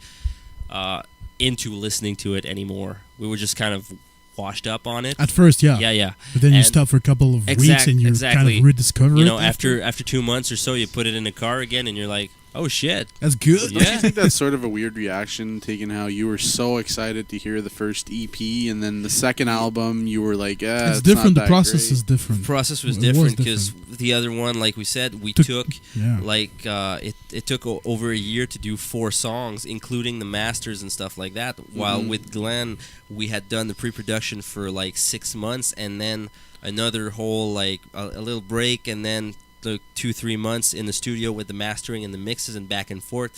into listening to it anymore. We were just kind of washed up on it at first. yeah but then you stop for a couple of weeks and you kind of rediscover it after 2 months or so. You put it in the car again and you're like, oh shit, that's good. Don't you think that's sort of a weird reaction, taking how you were so excited to hear the first EP and then the second album you were like, it's different. The process is different. The process was different because the other one, like we said, we took it took over a year to do 4 songs, including the masters and stuff like that. While with Glen, we had done the pre-production for like 6 months and then another whole like a little break and then 2-3 months in the studio with the mastering and the mixes and back and forth.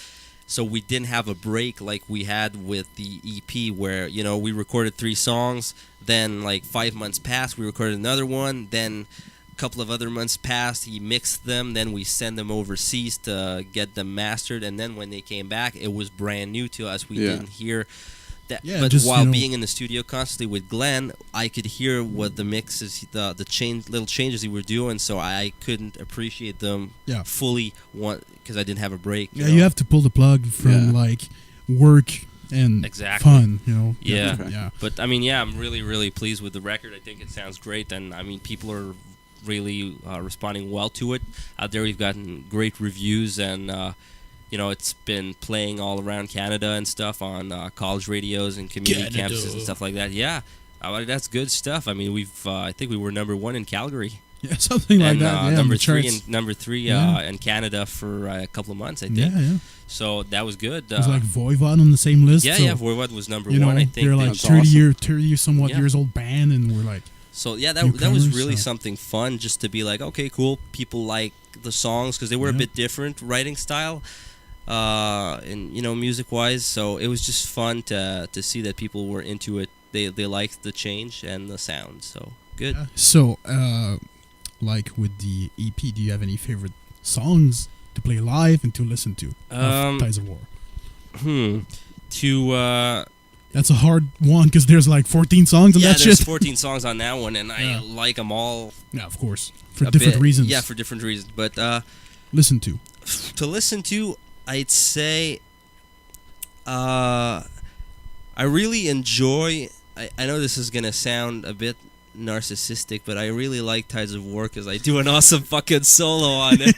So we didn't have a break like we had with the EP where we recorded 3 songs, then like 5 months passed, we recorded another one, then a couple of other months passed, he mixed them, then we sent them overseas to get them mastered, and then when they came back it was brand new to us. We didn't hear that, but while being in the studio constantly with Glen, I could hear what the mixes, the little changes he were doing, so I couldn't appreciate them fully because I didn't have a break. You have to pull the plug from like work and fun. Yeah. But I mean, I'm really, really pleased with the record. I think it sounds great, and I mean, people are really responding well to it. Out there, we've gotten great reviews and. It's been playing all around Canada and stuff on college radios and community campuses and stuff like that. Yeah, that's good stuff. I mean, I think we were number 1 in Calgary. Yeah, something like that. Number 3 in Canada for a couple of months, I think. Yeah. So that was good. It was like Voivod on the same list. Yeah, Voivod was number 1. I think they're like 30 somewhat years old band, and we're like. So yeah, that was really something fun, just to be like, okay, cool. People like the songs because they were a bit different writing style. And music wise, so it was just fun to see that people were into it. They liked the change and the sound, so good. So like with the EP, do you have any favorite songs to play live and to listen to? Ties of War. That's a hard one because there's like 14 songs on that shit. Yeah, there's 14 songs on that one, and I like them all. Yeah, of course, for different reasons. Yeah, for different reasons, but listen to I'd say I really enjoy. I know this is gonna sound a bit narcissistic, but I really like Tides of War because I do an awesome fucking solo on it,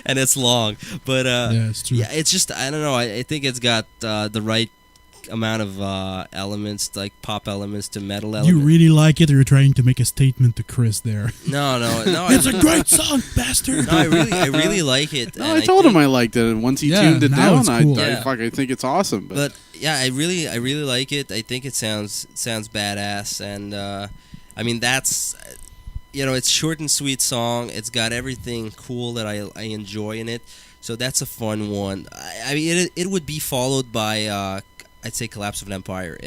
and it's long. But yeah, it's true. yeah, it's just I don't know. I think it's got the right amount of elements, like pop elements to metal elements. You really like it, or you're trying to make a statement to Chris there? No. It's a great song, bastard. No, I really like it. No, I told him I liked it, and once he tuned it down, cool. I think it's awesome. But yeah, I really like it. I think it sounds badass, and I mean that's it's short and sweet song. It's got everything cool that I enjoy in it, so that's a fun one. I mean it would be followed by I'd say Collapse of an Empire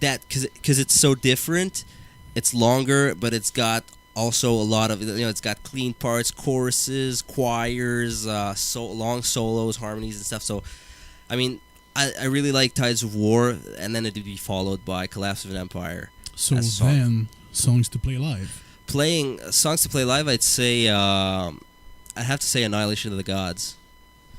that because it's so different. It's longer, but it's got also a lot of it's got clean parts, choruses, choirs, long solos, harmonies and stuff. So I mean I really like Tides of War, and then it would be followed by Collapse of an Empire. So then songs to play live. Playing songs to play live, I'd say I'd have to say Annihilation of the Gods.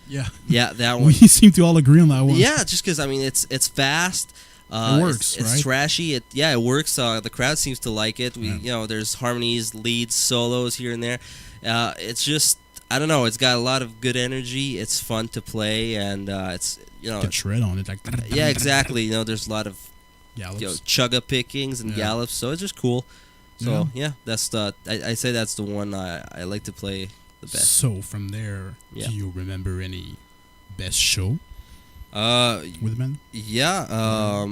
Yeah, that one. We seem to all agree on that one. Yeah, just because it's fast. It works. It's trashy. It works. The crowd seems to like it. There's harmonies, leads, solos here and there. It's just I don't know. It's got a lot of good energy. It's fun to play, and it's get shred on it. Like yeah, exactly. There's a lot of gallops, chugga pickings and gallops. So it's just cool. So that's I say that's the one I like to play the best. So from there, do you remember any best show? With men? Yeah.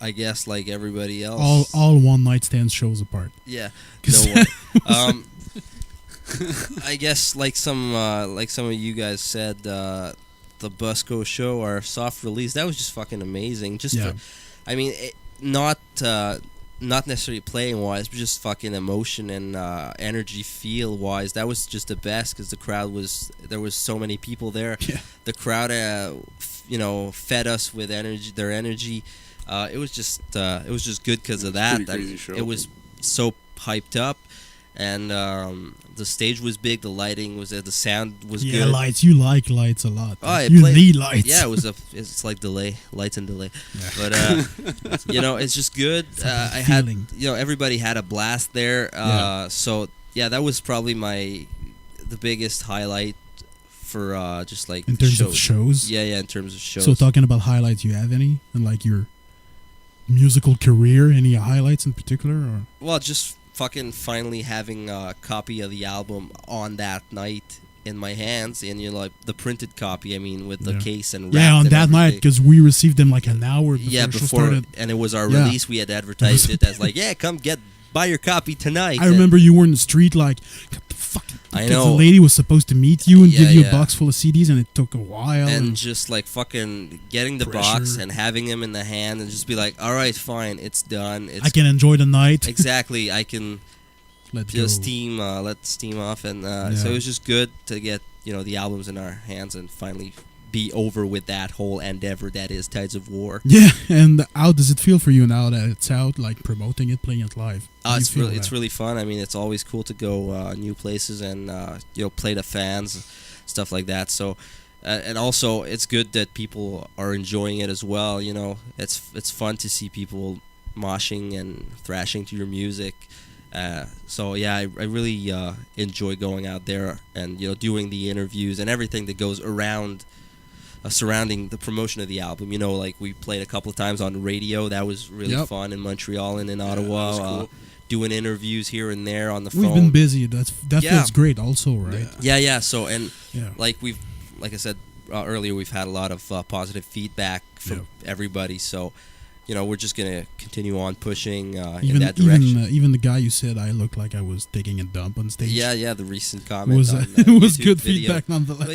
I guess like everybody else. All one night stand shows apart. Yeah. No one. I guess like some of you guys said, the Busco show, our soft release, that was just fucking amazing. I mean, not necessarily playing wise, but just fucking emotion and energy feel wise. That was just the best because there was so many people there. Yeah. The crowd, fed us with their energy. It was just good because of that. It was so hyped up, and the stage was big. The lighting was there. The sound was good. Yeah, lights. You like lights a lot. Oh, you need lights. Yeah, it's like delay, lights and delay. Yeah. But it's just good. I had everybody had a blast there. So yeah, that was probably the biggest highlight for just like in terms of shows. Yeah, in terms of shows. So talking about highlights, you have any in like your musical career? Any highlights in particular, or? Well, just fucking finally having a copy of the album on that night in my hands, and like the printed copy. I mean, with the case and on that night, because we received them like an hour before the show started. And it was our release. We had advertised it as like, come buy your copy tonight. I remember you were in the street like, get the fucking. I know. The lady was supposed to meet you and give you a box full of CDs, and it took a while. And just like fucking getting the box and having them in the hand, and just be like, all right, fine, it's done. I can enjoy the night. Exactly, I can let steam off, and so it was just good to get the albums in our hands and finally be over with that whole endeavor that is Tides of War. Yeah, and how does it feel for you now that it's out, like promoting it, playing it live? It's really fun. I mean, it's always cool to go new places and play to fans, stuff like that. So, and also it's good that people are enjoying it as well. It's fun to see people moshing and thrashing to your music. So yeah, I really enjoy going out there and doing the interviews and everything that goes around. Surrounding the promotion of the album, like we played a couple of times on the radio. That was really fun in Montreal and in Ottawa. Cool. Doing interviews here and there on the phone. We've been busy. That feels great, also, right? Yeah. So like I said earlier, we've had a lot of positive feedback from everybody. So. We're just gonna continue on pushing in that direction. Even the guy you said I looked like I was taking a dump on stage. Yeah. The recent comment it was YouTube good video. feedback nonetheless.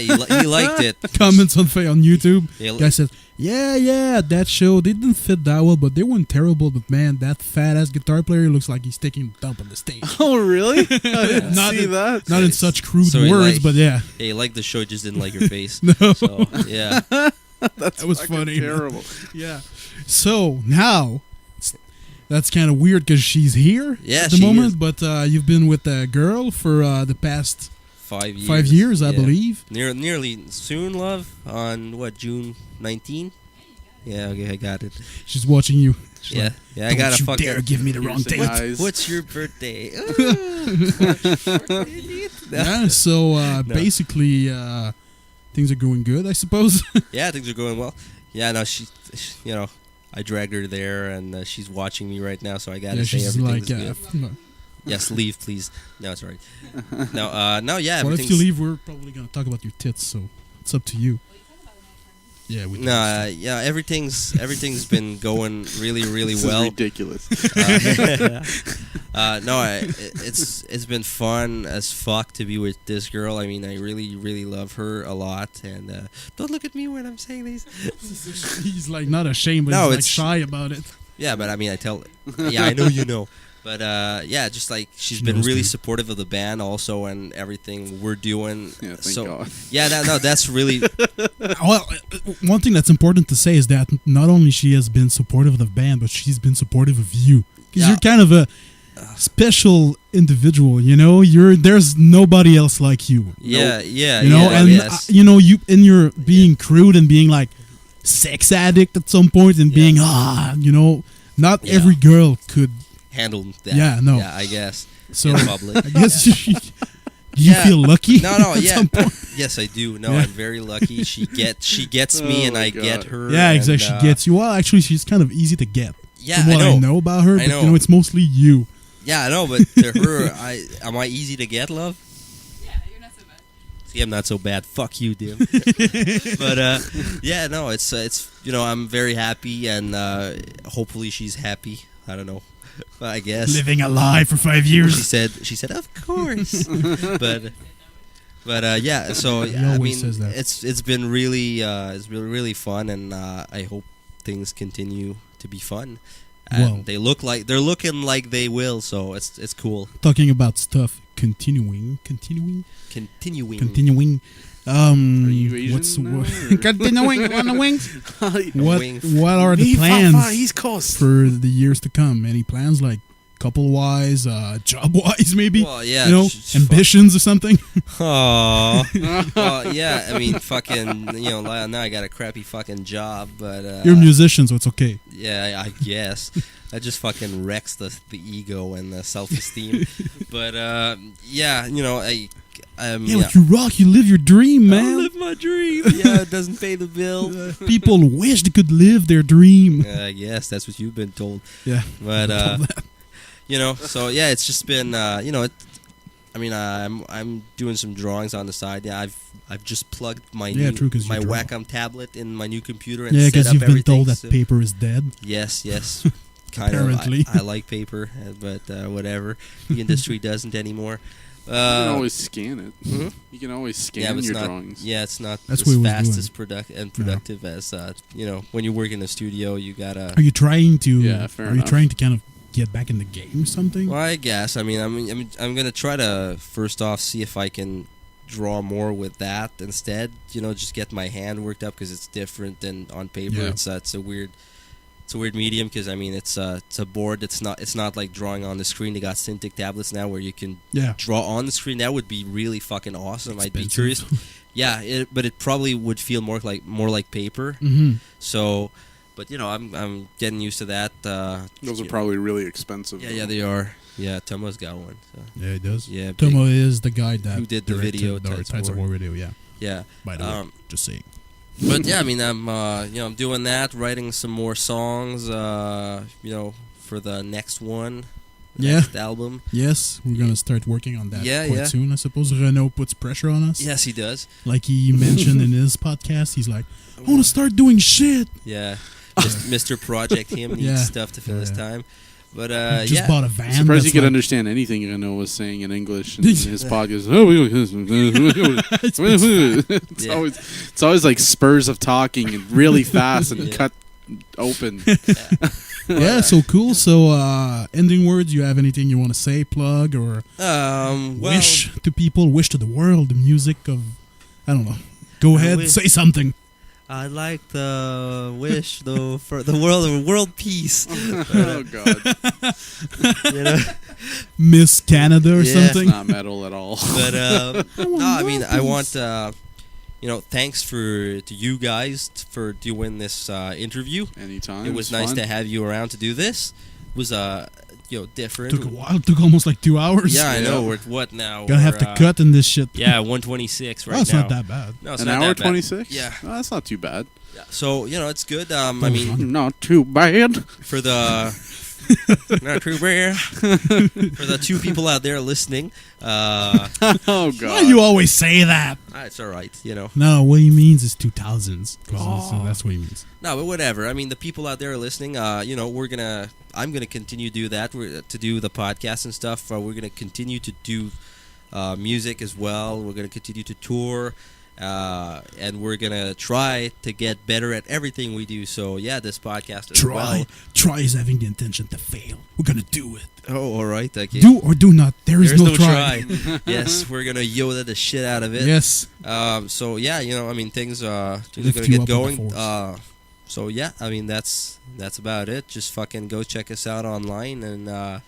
But he liked it. Comments on YouTube. Guy said, "Yeah, that show they didn't fit that well, but they weren't terrible. But man, that fat ass guitar player looks like he's taking a dump on the stage." Oh really? I didn't see that. Not in such crude words, but yeah. He liked the show, just didn't like your face. No. So yeah. That was funny. Terrible. Yeah. So now, that's kind of weird because she's here at the moment. Is. But you've been with a girl for the past 5 years. 5 years, I believe. Nearly soon, love. On what, June 19? Yeah, okay, I got it. She's watching you. She's Yeah, like, yeah, I gotta Don't you dare give me the wrong Piercing date. eyes. What's your birthday? Yeah, so basically, things are going good, I suppose. Yeah, things are going well. Yeah, no, she I dragged her there, and she's watching me right now, so I gotta say she's everything's like, good. Yes, leave, please. No, it's alright. No, yeah, Well, if everything's... you leave, we're probably gonna talk about your tits, so it's up to you. Yeah, we. No, yeah, everything's been going really, really This well. is ridiculous. It's been fun as fuck to be with this girl. I mean, I really, really love her a lot. And don't look at me when I'm saying these. He's like not ashamed, but No, he's like it's- shy about it. Yeah, but I mean, I tell. Yeah, I know you know. But yeah, just like she's She been knows, really dude. supportive of the band also and everything we're doing. Yeah, thank so God. yeah, that's really Well, one thing that's important to say is that not only she has been supportive of the band, but she's been supportive of you. Because Yeah. you're kind of a special individual, you know. There's nobody else like you. yeah. You know, yeah, and yes. you know, you in your being crude and being like sex addict at some point and Yeah. being you know, not Yeah. every girl could. handle that. Yeah, no. Yeah, I guess. So in public. I guess do you Yeah. feel lucky? No, at yeah. some point? Yes, I do. No, Yeah. I'm very lucky. She gets me, Oh and my I get God. her. Yeah, and, exactly. She gets you. Well, actually, she's kind of easy to get. Yeah, From what I know about her, I but know. you know, it's mostly you. Yeah, I know. But to her, am I easy to get, love? Yeah, you're not so bad. See, I'm not so bad. Fuck you, Dim. But yeah, no, it's you know, I'm very happy, and hopefully she's happy. I don't know. I guess. Living a lie for 5 years. She said, of course. but yeah. So He I always mean, says that. it's been really fun, and I hope things continue to be fun. And Well- they're looking like they will. So it's cool. Talking about stuff, continuing. Continuing. Are you Asian What's now, or- continuing on the wings? What Wings. what are the East plans Coast. for the years to come? Any plans like couple wise, job wise, maybe? Well, yeah. you know, ambitions or something. Aww. Well, yeah. I mean, fucking. You know, now I got a crappy fucking job, but You're a musician, so it's okay. yeah, I guess. That just fucking wrecks the ego and the self-esteem. But yeah, you know, Yeah, but you rock. You live your dream, I man. live my dream. Yeah, it doesn't pay the bill. People wish they could live their dream. I guess that's what you've been told. Yeah, But told that. you know, so yeah, it's just been you know, I mean, I'm doing some drawings on the side. Yeah, I've just plugged my true, 'cause you my draw. Wacom tablet in my new computer and Yeah, set because up you've been everything. told that so- paper is dead. Yes, kind Apparently. of. I like paper, but whatever. The industry doesn't anymore. You can always scan it. Mhm. You can always Yeah, scan but it's your not. drawings. Yeah, it's not That's as what he was fast doing. as productive as you know, when you work in a studio. You gotta. Are you trying to? Yeah, fair Are you enough. trying to kind of get back in the game or something? Well, I guess. I mean, I'm gonna try to first off see if I can draw more with that instead. You know, just get my hand worked up because it's different than on paper. Yeah. It's a weird medium because I mean it's a board. It's not like drawing on the screen. They got Cintiq tablets now where you can Yeah. draw on the screen. That would be really fucking awesome. I'd be Expensive. curious. Yeah, but it probably would feel more like paper. Mm-hmm. So, but you know, I'm getting used to that. Those are probably really expensive. Yeah, they are. Yeah, Tomo's got one. So. Yeah, it does. Yeah, Tomo is the guy that Who did the directed video, the Tides of Tides of War. War video. Yeah, yeah. by the way, just saying. But yeah, I mean, I'm you know, I'm doing that, writing some more songs. You know, for the next one. Yeah. Next album. Yes, we're gonna start working on that Yeah, quite yeah. soon. I suppose Renault puts pressure on us. Yes, he does. Like he mentioned in his podcast, he's like, I want to start doing shit. Yeah. Mr. Project him needs Yeah. stuff to fill his Yeah. time. But He just yeah. bought a van. I'm surprised you that's could like- understand anything Renault was saying in English in his podcast. Oh, it's always like spurs of talking and really fast and Yeah. cut open. Yeah, so cool. So, ending words. You have anything you want to say, plug, or Well, wish to people, wish to the world, the music of, I don't know. Go I ahead, wish- say something. I'd like to wish though for the world peace. Oh God, You know? Miss Canada or Yeah. something. it's not metal at all. But no, I mean, I want you thanks to you guys for doing this interview. Anytime. It was nice fun. to have you around to do this. It was different. Took a while. Took almost like 2 hours. Yeah, I know. We're at what now? Gonna have to cut in this shit. Yeah, 126 right now. It's not that bad. No, it's An not hour that bad. 26? Yeah. Oh, that's not too bad. Yeah. So, it's good. I mean, Not too bad. for the not too bad. For the two people out there listening, Oh, God. Why do you always say that? it's all right, No, what he means is 2000s. So that's what he means. No, but whatever. I mean, the people out there listening, I'm gonna continue to do that. To do the podcast and stuff. We're gonna continue to do music as well. We're gonna continue to tour. And we're gonna try to get better at everything we do. So yeah, this podcast as well. Try is having the intention to fail. We're gonna do it. Oh, all right. Okay. Do or do not. There's no try. Yes, we're gonna Yoda the shit out of it. Yes. So yeah, I mean, things are gonna Lift you get up on the going. force. So yeah, I mean that's about it. Just fucking go check us out online and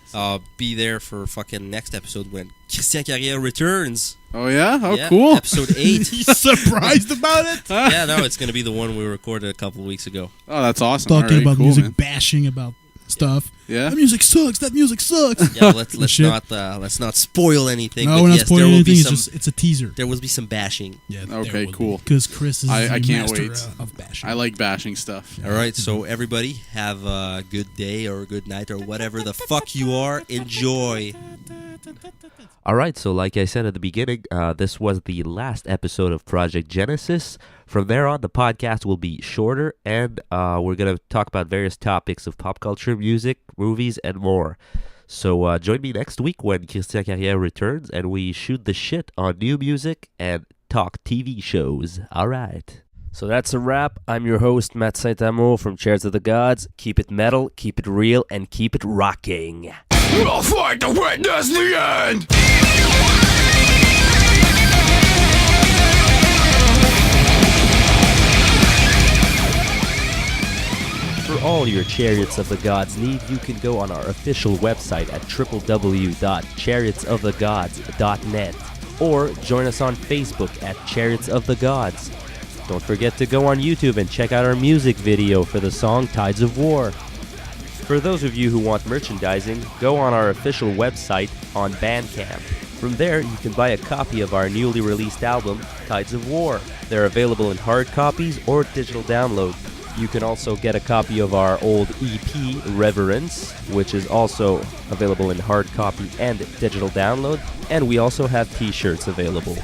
be there for fucking next episode when Christian Carriere returns. Oh, yeah? Oh, Yeah, cool. Episode 8. Surprised about it? Yeah, no, it's gonna be the one we recorded a couple of weeks ago. Oh, that's awesome. Talking Alright, about cool, music, man. bashing about stuff. Yeah? That music sucks. That music sucks. Yeah, let's Shit. let's not spoil anything. No, but we're not yes, spoiling there will anything. be It's some, just it's a teaser. there will be some bashing. Yeah. Okay, cool. Because Chris is I the can't master wait. of bashing. I like bashing stuff. All right, so everybody have a good day or a good night or whatever the fuck you are. Enjoy. All right, so like I said at the beginning, this was the last episode of Project Genesis. From there on, the podcast will be shorter, and we're going to talk about various topics of pop culture, music, movies, and more. So join me next week when Christian Carriere returns, and we shoot the shit on new music and talk TV shows. All right. So that's a wrap. I'm your host, Matt St-Amour from Chariots of the Gods. Keep it metal, keep it real, and keep it rocking. We'll fight to witness the end! For all your Chariots of the Gods need, you can go on our official website at www.chariotsofthegods.net or join us on Facebook at Chariots of the Gods. Don't forget to go on YouTube and check out our music video for the song Tides of War. For those of you who want merchandising, go on our official website on Bandcamp. From there, you can buy a copy of our newly released album, Tides of War. They're available in hard copies or digital download. You can also get a copy of our old EP, Reverence, which is also available in hard copy and digital download. And we also have t-shirts available.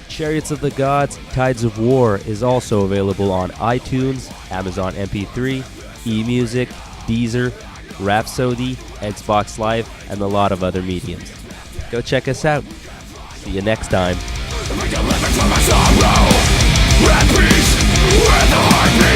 Chariots of the Gods, Tides of War is also available on iTunes, Amazon MP3, eMusic, Deezer, Rhapsody, Xbox Live, and a lot of other mediums. Go check us out. See you next time. Make a living from my sorrow, at peace with the heartbeat.